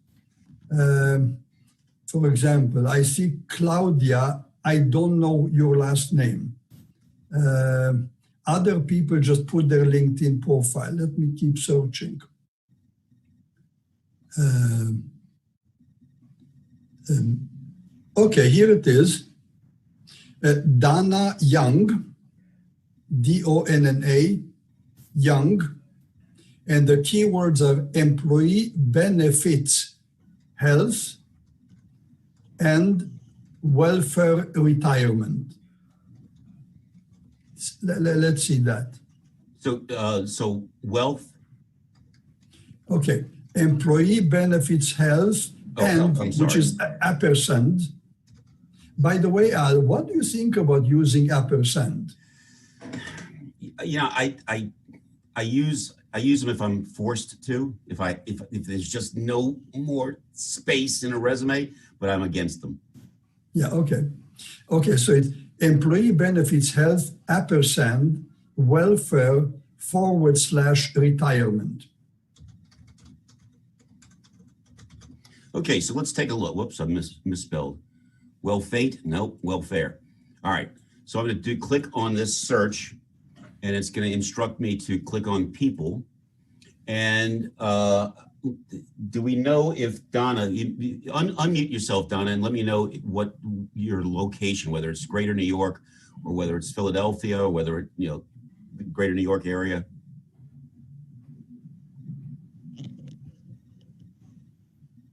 For example, I see Claudia. I don't know your last name. Other people just put their LinkedIn profile. Let me keep searching. Okay, here it is. Donna Young, D-O-N-N-A, Young. And the keywords are employee benefits, health, and welfare retirement. Let's see that. So wealth. Okay, employee benefits, health, which is ampersand. By the way, Al, what do you think about using ampersand? You know, I use them if I'm forced to. If there's just no more space in a resume, but I'm against them. Yeah. Okay. Okay. So it's employee benefits, health, ampersand, welfare, / retirement. Okay, so let's take a look. Whoops, I misspelled. Welfate? Nope, welfare. All right, so I'm going to click on this search, and it's going to instruct me to click on people. And do we know if Donna, unmute yourself, Donna, and let me know what your location, whether it's Greater New York or whether it's Philadelphia or whether it, the Greater New York area.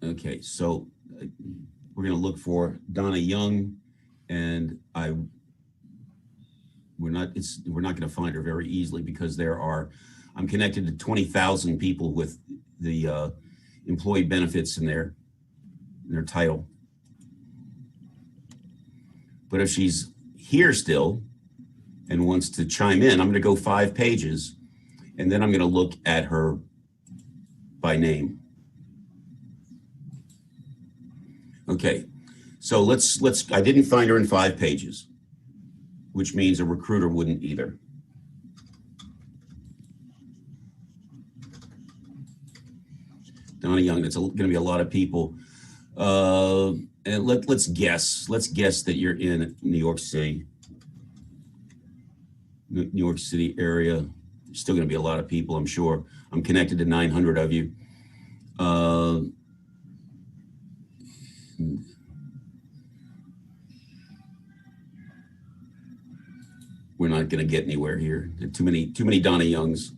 Okay, so we're going to look for Donna Young, and we're not going to find her very easily because I'm connected to 20,000 people with the employee benefits in their title. But if she's here still, and wants to chime in. I'm going to go 5 pages, and then I'm going to look at her by name. Okay, so let's. I didn't find her in 5 pages, which means a recruiter wouldn't either. Donna Young, that's going to be a lot of people. And let's guess. Let's guess that you're in New York City. New York City area. There's still going to be a lot of people, I'm sure. I'm connected to 900 of you. We're not going to get anywhere here. Too many Donna Youngs.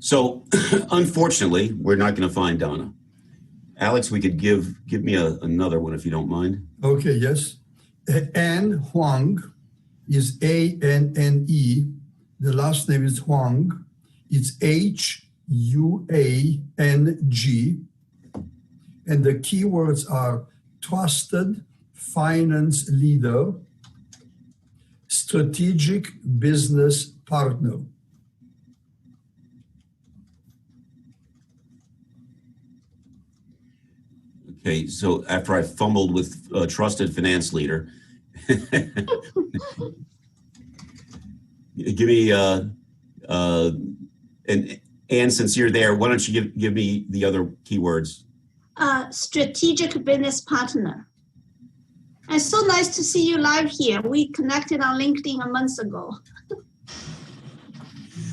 So, unfortunately, we're not going to find Donna. Alex, we could give me another one if you don't mind. Okay, yes. Anne Huang is A-N-N-E. The last name is Huang. It's H-U-A-N-G. And the keywords are trusted finance leader, strategic business partner. Okay, so after I fumbled with trusted finance leader, give me, and since you're there, why don't you give me the other keywords? Strategic business partner. It's so nice to see you live here. We connected on LinkedIn a month ago.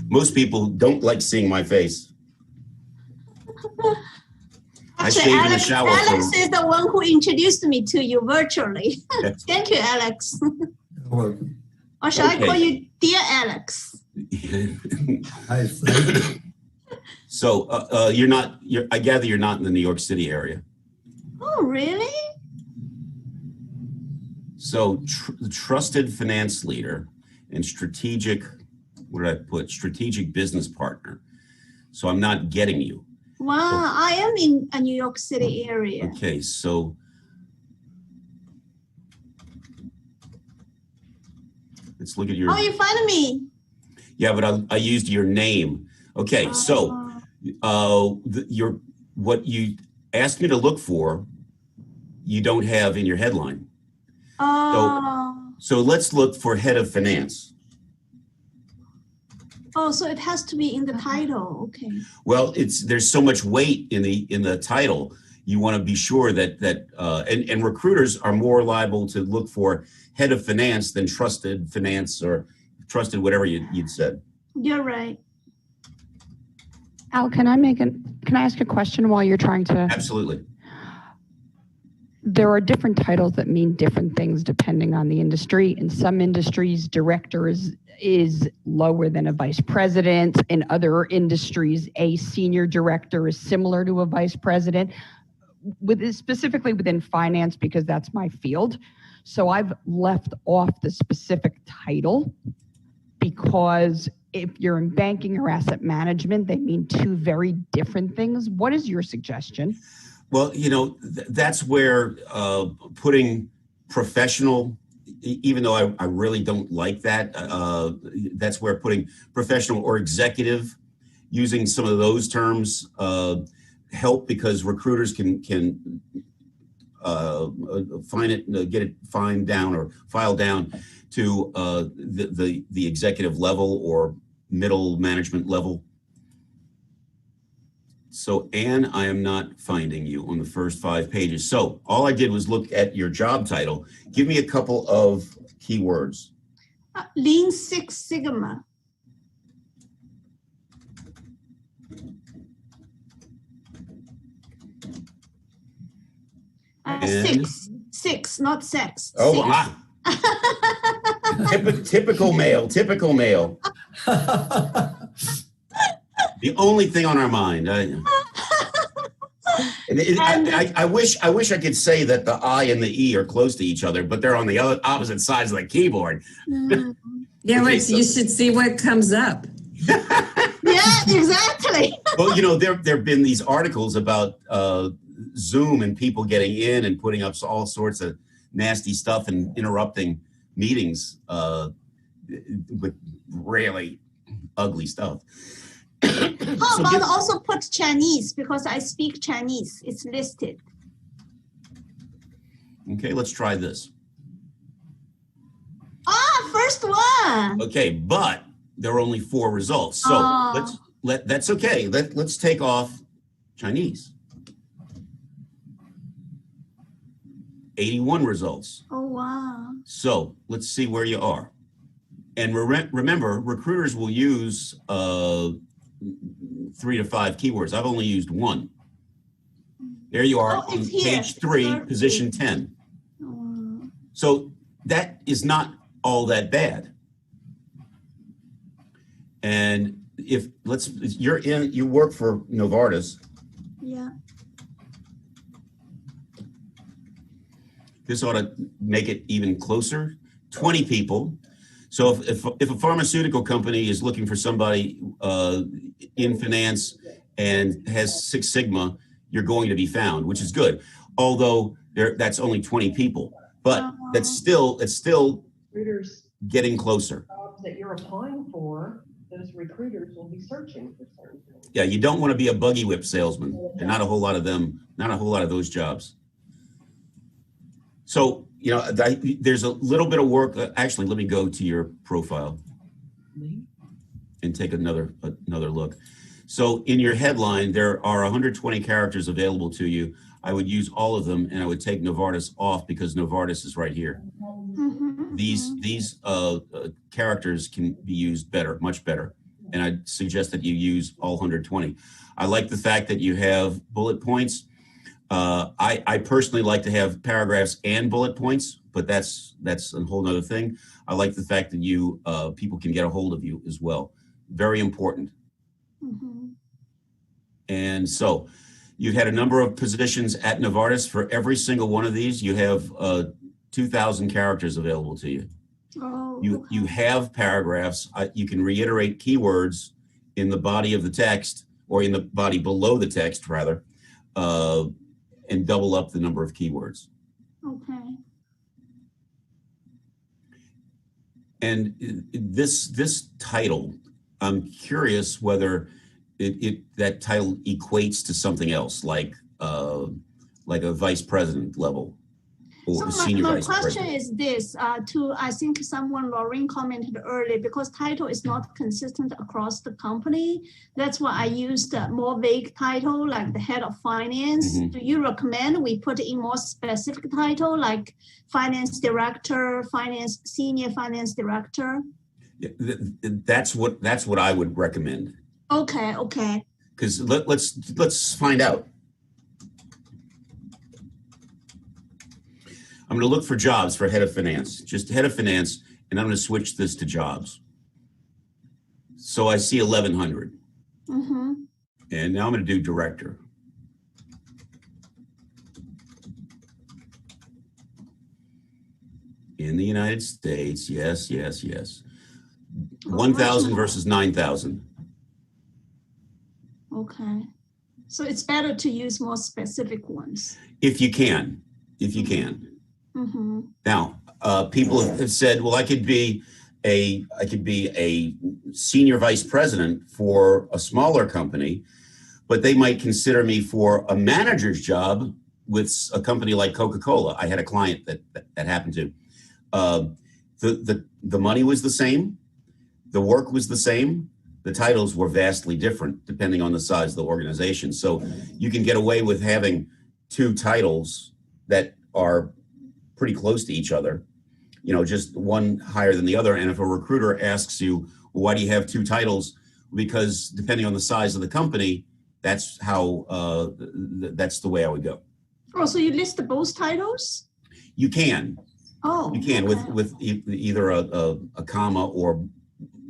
Most people don't like seeing my face. Actually, Alex is the one who introduced me to you virtually. Thank you, Alex. You're welcome. Or shall I call you Dear Alex? Nice. So I gather you're not in the New York City area. Oh, really? So trusted finance leader and strategic, what did I put? Strategic business partner. So I'm not getting you. Wow, I am in a New York City area. Okay, so let's look at your. Oh, you found me. Yeah, but I used your name. Okay, so what you asked me to look for, you don't have in your headline. So let's look for head of finance. Oh, so it has to be in the title. Okay. Well, there's so much weight in the title. You want to be sure that and recruiters are more liable to look for head of finance than trusted finance or trusted whatever you'd said. You're right. Al, can I ask a question while you're trying to? Absolutely. There are different titles that mean different things depending on the industry. In some industries, director is lower than a vice president. In other industries, a senior director is similar to a vice president. Specifically within finance, because that's my field. So I've left off the specific title because if you're in banking or asset management, they mean two very different things. What is your suggestion? Well, that's where putting professional, even though I really don't like that, that's where putting professional or executive, using some of those terms help, because recruiters can find it, get it fined down or filed down to the executive level or middle management level. So, Anne, I am not finding you on the first 5 pages. So all I did was look at your job title. Give me a couple of keywords. Lean Six Sigma. Six, not sex. Oh, typical male. The only thing on our mind. I wish I could say that the I and the E are close to each other, but they're on the opposite sides of the keyboard. Yeah, okay, you should see what comes up. Yeah, exactly. Well, there have been these articles about Zoom and people getting in and putting up all sorts of nasty stuff and interrupting meetings with really ugly stuff. How about also put Chinese, because I speak Chinese. It's listed. Okay, let's try this. Ah, first one. Okay, but there are only 4 results. So that's okay. Let's take off Chinese. 81 results. Oh, wow. So let's see where you are. And remember, recruiters will use 3 to 5 keywords. I've only used 1. There you are on page 3, position 10. So that is not all that bad. And if you work for Novartis. Yeah. This ought to make it even closer. 20 people. So if a pharmaceutical company is looking for somebody in finance and has 6 Sigma, you're going to be found, which is good. Although that's only 20 people, but it's still getting closer. Jobs that you're applying for, those recruiters will be searching for certain things. Yeah, you don't want to be a buggy whip salesman, and not a whole lot of them, not a whole lot of those jobs. So, there's a little bit of work. Actually, let me go to your profile and take another look. So in your headline, there are 120 characters available to you. I would use all of them, and I would take Novartis off because Novartis is right here. These characters can be used better, much better. And I suggest that you use all 120. I like the fact that you have bullet points. I personally like to have paragraphs and bullet points, but that's a whole nother thing. I like the fact that people can get a hold of you as well. Very important. And so you've had a number of positions at Novartis. For every single one of these, you have 2,000 characters available to you. You have paragraphs. You can reiterate keywords in the body of the text, or in the body below the text, rather, and double up the number of keywords. Okay. And this title, I'm curious whether that title equates to something else, like a vice president level or senior vice president. My question is this, I think Lorraine commented earlier, because title is not consistent across the company. That's why I used a more vague title, like the head of finance. Do you recommend we put in more specific title, like finance director, senior finance director? That's what I would recommend. Okay. Because let's find out. I'm going to look for jobs for head of finance, just head of finance, and I'm going to switch this to jobs. So I see 1,100. And now I'm going to do director. In the United States, yes. 1,000 versus 9,000. Okay. So it's better to use more specific ones. If you can. Now, people have said, well, I could be a senior vice president for a smaller company, but they might consider me for a manager's job with a company like Coca-Cola. I had a client that happened to. The money was the same, the work was the same, the titles were vastly different depending on the size of the organization. So you can get away with having 2 titles that are pretty close to each other, just one higher than the other. And if a recruiter asks you, well, why do you have 2 titles? Because depending on the size of the company, that's the way I would go. Oh, so you list both titles? You can. Oh, you can, okay. with either a comma, or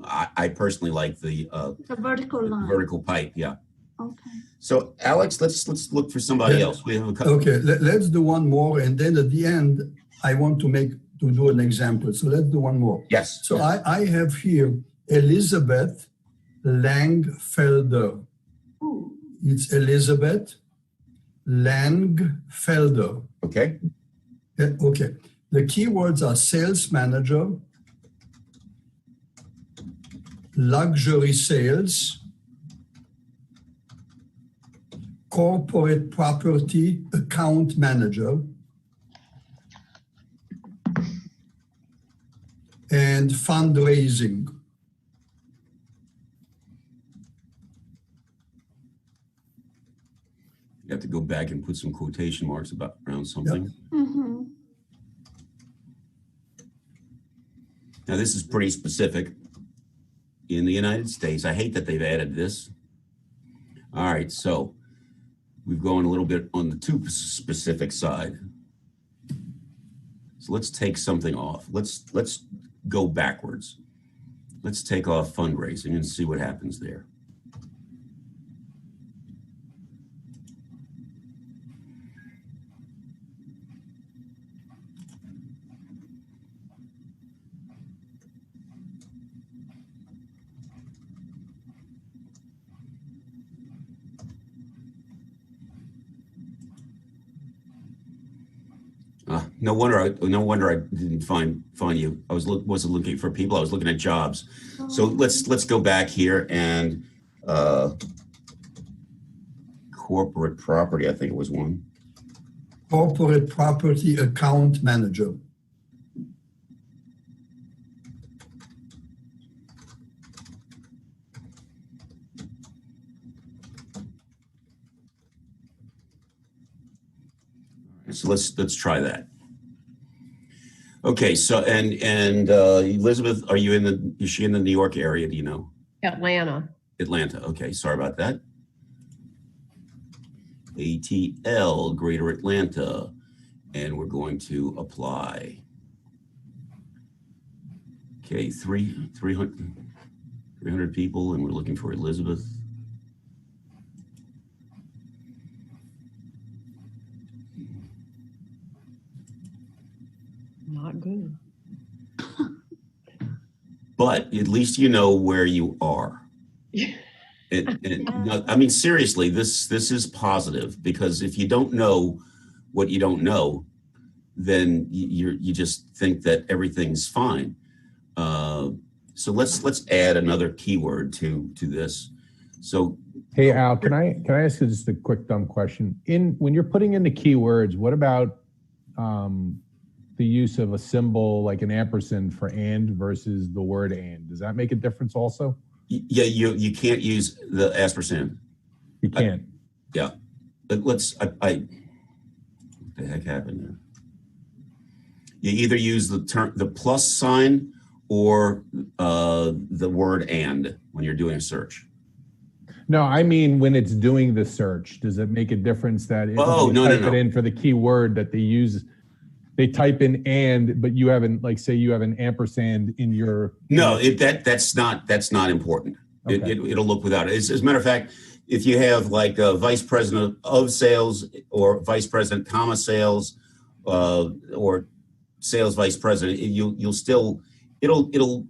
I personally like the vertical line. Vertical pipe, yeah. Okay. So Alex, let's look for somebody else. We have a couple. Okay, let's do one more, and then at the end, I want to do an example. So let's do one more. Yes. So I have here Elizabeth Langfelder. It's Elizabeth Langfelder. Okay. Okay. The keywords are sales manager, luxury sales, corporate property account manager, and fundraising. You have to go back and put some quotation marks around something. Yep. Mm-hmm. Now, this is pretty specific. In the United States, I hate that they've added this. All right, so we've gone a little bit on the too specific side. So let's take something off. Let's go backwards. Let's take off fundraising and see what happens there. No wonder I didn't find you. I wasn't looking for people. I was looking at jobs. So let's go back here and corporate property. I think it was one. Corporate property account manager. So let's try that. Okay, so and Elizabeth, is she in the New York area? Do you know? Atlanta. Atlanta. Okay, sorry about that. ATL, Greater Atlanta, and we're going to apply. Okay, 300 people, and we're looking for Elizabeth. Not good. But at least you know where you are. I mean, seriously, this is positive, because if you don't know what you don't know, then you just think that everything's fine. So let's add another keyword to this. So, hey Al, can I ask you just a quick dumb question? When you're putting in the keywords, what about the use of a symbol like an ampersand for and versus the word and? Does that make a difference also? Yeah, you can't use the ampersand. You can't. Yeah, but what the heck happened there? You either use the plus sign or the word and when you're doing a search. No, I mean when it's doing the search, does it make a difference that if you type it in for the keyword that they type in and, but you haven't, like say you have an ampersand in your. No, that's not important. Okay. It'll look without it. As a matter of fact, if you have like a vice president of sales or vice president comma sales or sales vice president, you'll still, it'll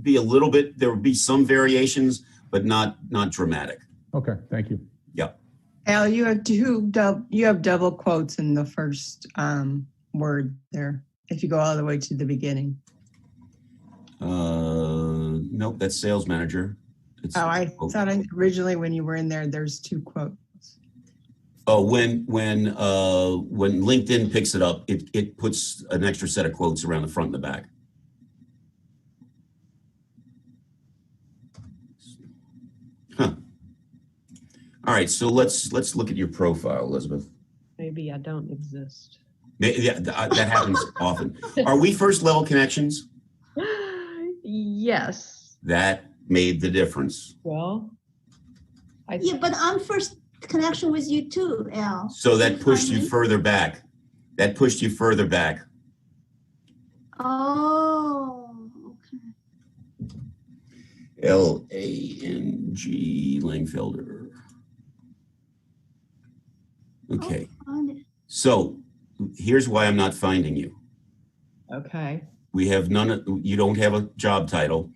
be a little bit, there will be some variations, but not dramatic. Okay, thank you. Yeah. Al, you have double quotes in the first word there, if you go all the way to the beginning. Nope, that's sales manager. I thought originally when you were in there, there's two quotes. Oh, when LinkedIn picks it up, it puts an extra set of quotes around the front and the back. Huh. All right, so let's look at your profile, Elizabeth. Maybe I don't exist. Yeah, that happens often. Are we first level connections? Yes. That made the difference. Well, Yeah, but I'm first connection with you too, Al. So that pushed you further back. That pushed you further back. Oh, okay. L-A-N-G, Langfelder. Okay. Oh, So here's why I'm not finding you. okay. We have you don't have a job title.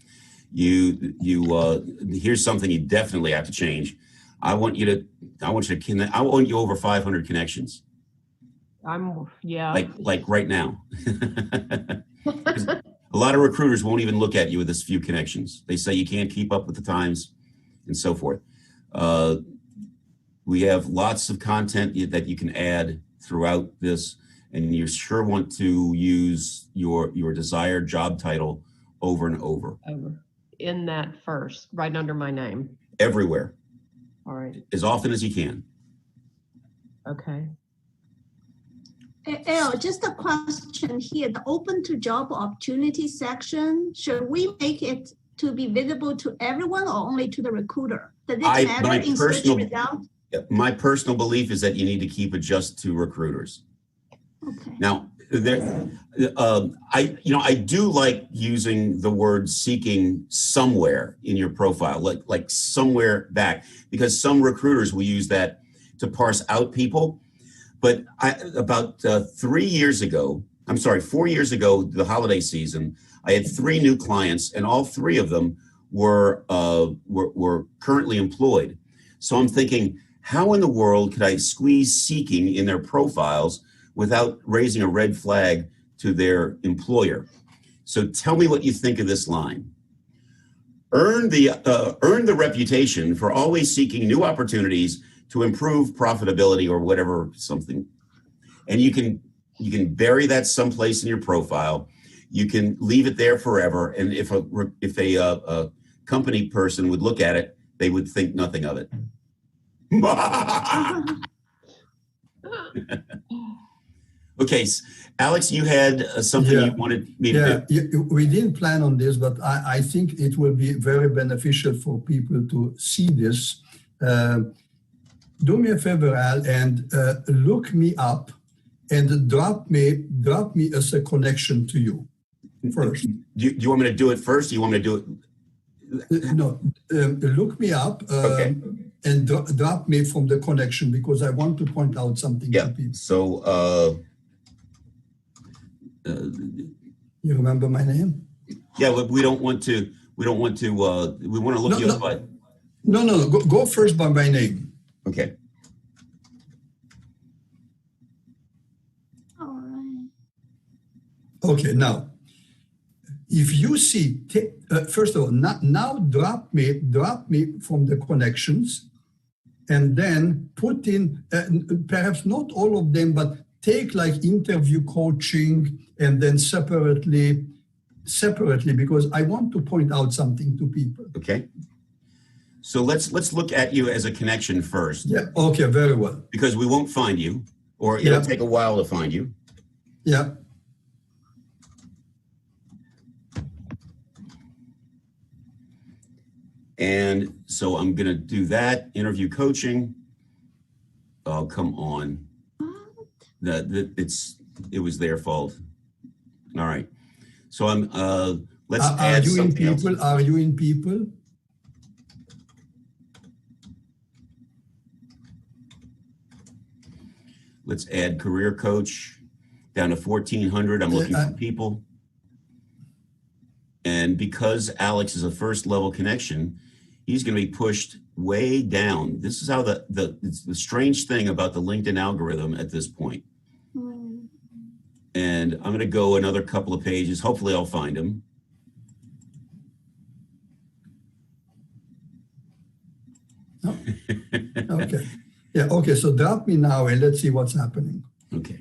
Here's something you definitely have to change. I want you over 500 connections. Yeah. Like right now. A lot of recruiters won't even look at you with this few connections. They say you can't keep up with the times and so forth. We have lots of content that you can add throughout this, and you sure want to use your desired job title over and over. In that first, right under my name. Everywhere. All right. As often as you can. Okay. Elle, just a question here. The open to job opportunity section, should we make it to be visible to everyone or only to the recruiter? Does it matter in search result? My personal belief is that you need to keep it just to recruiters. Okay. Now, I do like using the word seeking somewhere in your profile, like somewhere back, because some recruiters will use that to parse out people. But about 4 years ago, the holiday season, I had 3 new clients, and all 3 of them were currently employed. So I'm thinking, how in the world could I squeeze seeking in their profiles without raising a red flag to their employer? So tell me what you think of this line. Earn the reputation for always seeking new opportunities to improve profitability or whatever something. And you can bury that someplace in your profile. You can leave it there forever. And if a company person would look at it, they would think nothing of it. Okay, Alex, you had something you wanted me to do. Yeah, we didn't plan on this, but I think it will be very beneficial for people to see this. Do me a favor, Al, and look me up and drop me as a connection to you first. Do you want me to do it first? Do you want me to do it? No, look me up. Okay. And drop me from the connection, because I want to point out something to people. So, you remember my name? Yeah, we don't want to. We want to look you up by. No. Go first by my name. Okay. All right. Okay. Now, if you see, first of all, now drop me from the connections, and then put in perhaps not all of them, but take like interview coaching, and then separately, because I want to point out something to people. Okay. So let's look at you as a connection first. Yeah. Okay. Very well. Because we won't find you, or it'll take a while to find you. Yeah. And so I'm going to do that interview coaching. Oh, come on. It was their fault. All right. So I'm let's add something else. Are you in people? Let's add career coach down to 1,400. I'm looking for people. And because Alex is a first level connection, he's going to be pushed way down. This is how it's the strange thing about the LinkedIn algorithm at this point. And I'm going to go another couple of pages. Hopefully I'll find him. Oh. Okay. Yeah. Okay. So drop me now and let's see what's happening. Okay.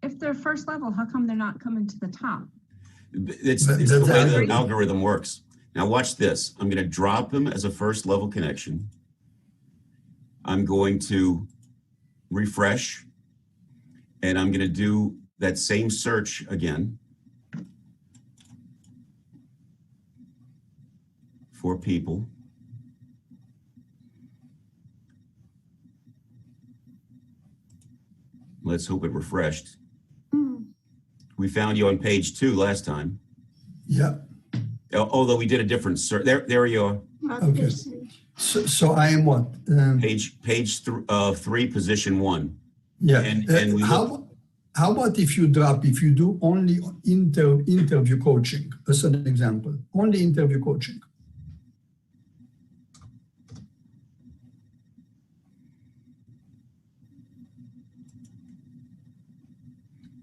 If they're first level, how come they're not coming to the top? It's the way the algorithm works. Now watch this. I'm going to drop him as a first level connection. I'm going to refresh, and I'm going to do that same search again for people. Let's hope it refreshed. We found you on page 2 last time. Yeah. Although we did a different search. There you are. Okay. So I am what? Page 3, position 1. Yeah. And we how about if you do only interview coaching as an example? Only interview coaching.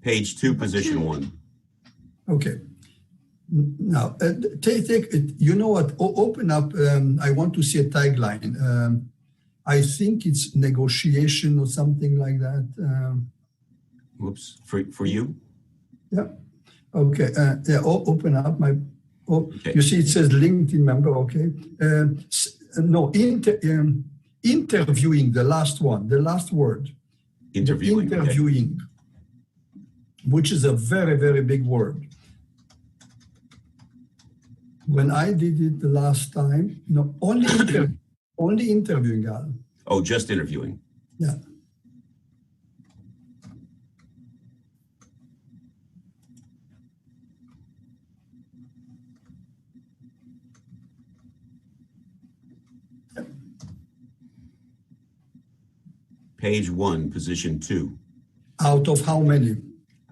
Page 2, position 1. Okay. Now, take it. You know what? Open up. I want to see a tagline. I think it's negotiation or something like that. Whoops. For you? Yeah. Okay. Yeah. Open up my. Okay. You see, it says LinkedIn member. Okay. No. Interviewing. The last one. The last word. Interviewing. Interviewing. Okay. Which is a very, very big word. When I did it the last time, no, only interviewing, Al. Oh, just interviewing. Yeah. Page 1, position 2. Out of how many?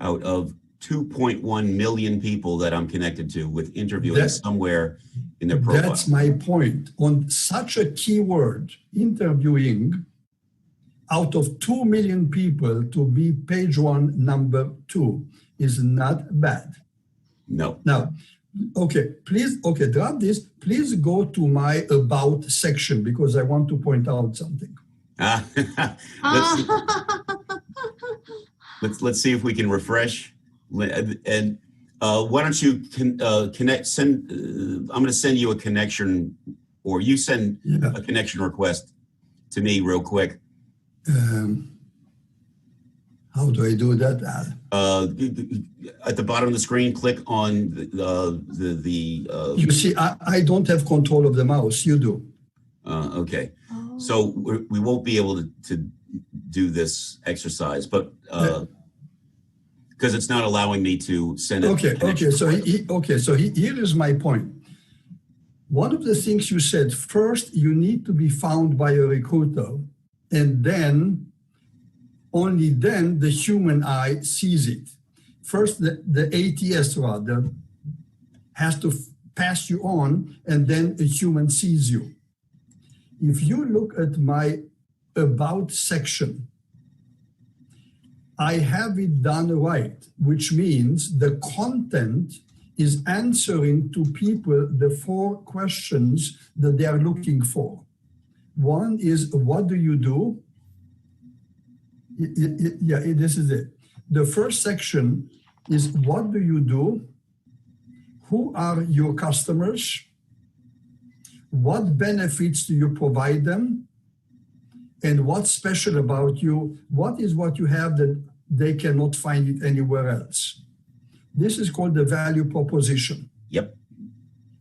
Out of 2.1 million people that I'm connected to with interviewing somewhere in their profile. That's my point. On such a keyword, interviewing, out of 2 million people to be page 1, number 2 is not bad. No. Now, okay, please, drop this. Please go to my about section because I want to point out something. Let's see if we can refresh. And why don't you connect? I'm going to send you a connection, or you send a connection request to me real quick. How do I do that, Al? At the bottom of the screen, click on the You see, I don't have control of the mouse. You do. Okay. So we won't be able to do this exercise, but because it's not allowing me to send it. Okay. So here is my point. One of the things you said, first, you need to be found by a recruiter, and then, only then, the human eye sees it. First, the ATS rather has to pass you on, and then a human sees you. If you look at my about section, I have it done right, which means the content is answering to people the 4 questions that they are looking for. One is, what do you do? Yeah, this is it. The first section is, what do you do? Who are your customers? What benefits do you provide them? And what's special about you? What is what you have that they cannot find it anywhere else? This is called the value proposition. Yep.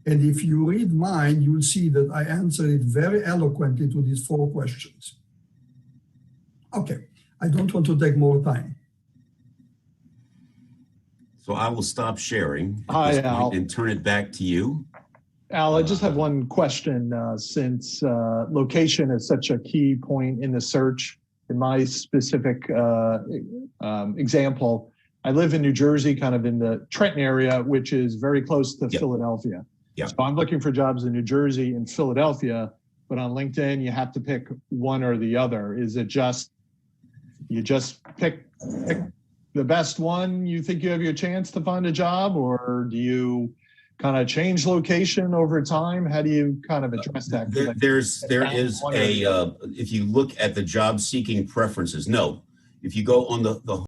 And if you read mine, you'll see that I answer it very eloquently to these 4 questions. Okay, I don't want to take more time. So I will stop sharing Hi, Al. and turn it back to you. Al, I just have one question. Since location is such a key point in the search, in my specific example, I live in New Jersey, kind of in the Trenton area, which is very close to Philadelphia. Yep. So I'm looking for jobs in New Jersey and Philadelphia, but on LinkedIn, you have to pick one or the other. Is it just, you just pick the best one you think you have your chance to find a job, or do you kind of change location over time? How do you kind of address that? There is a, if you look at the job seeking preferences, no. If you go on the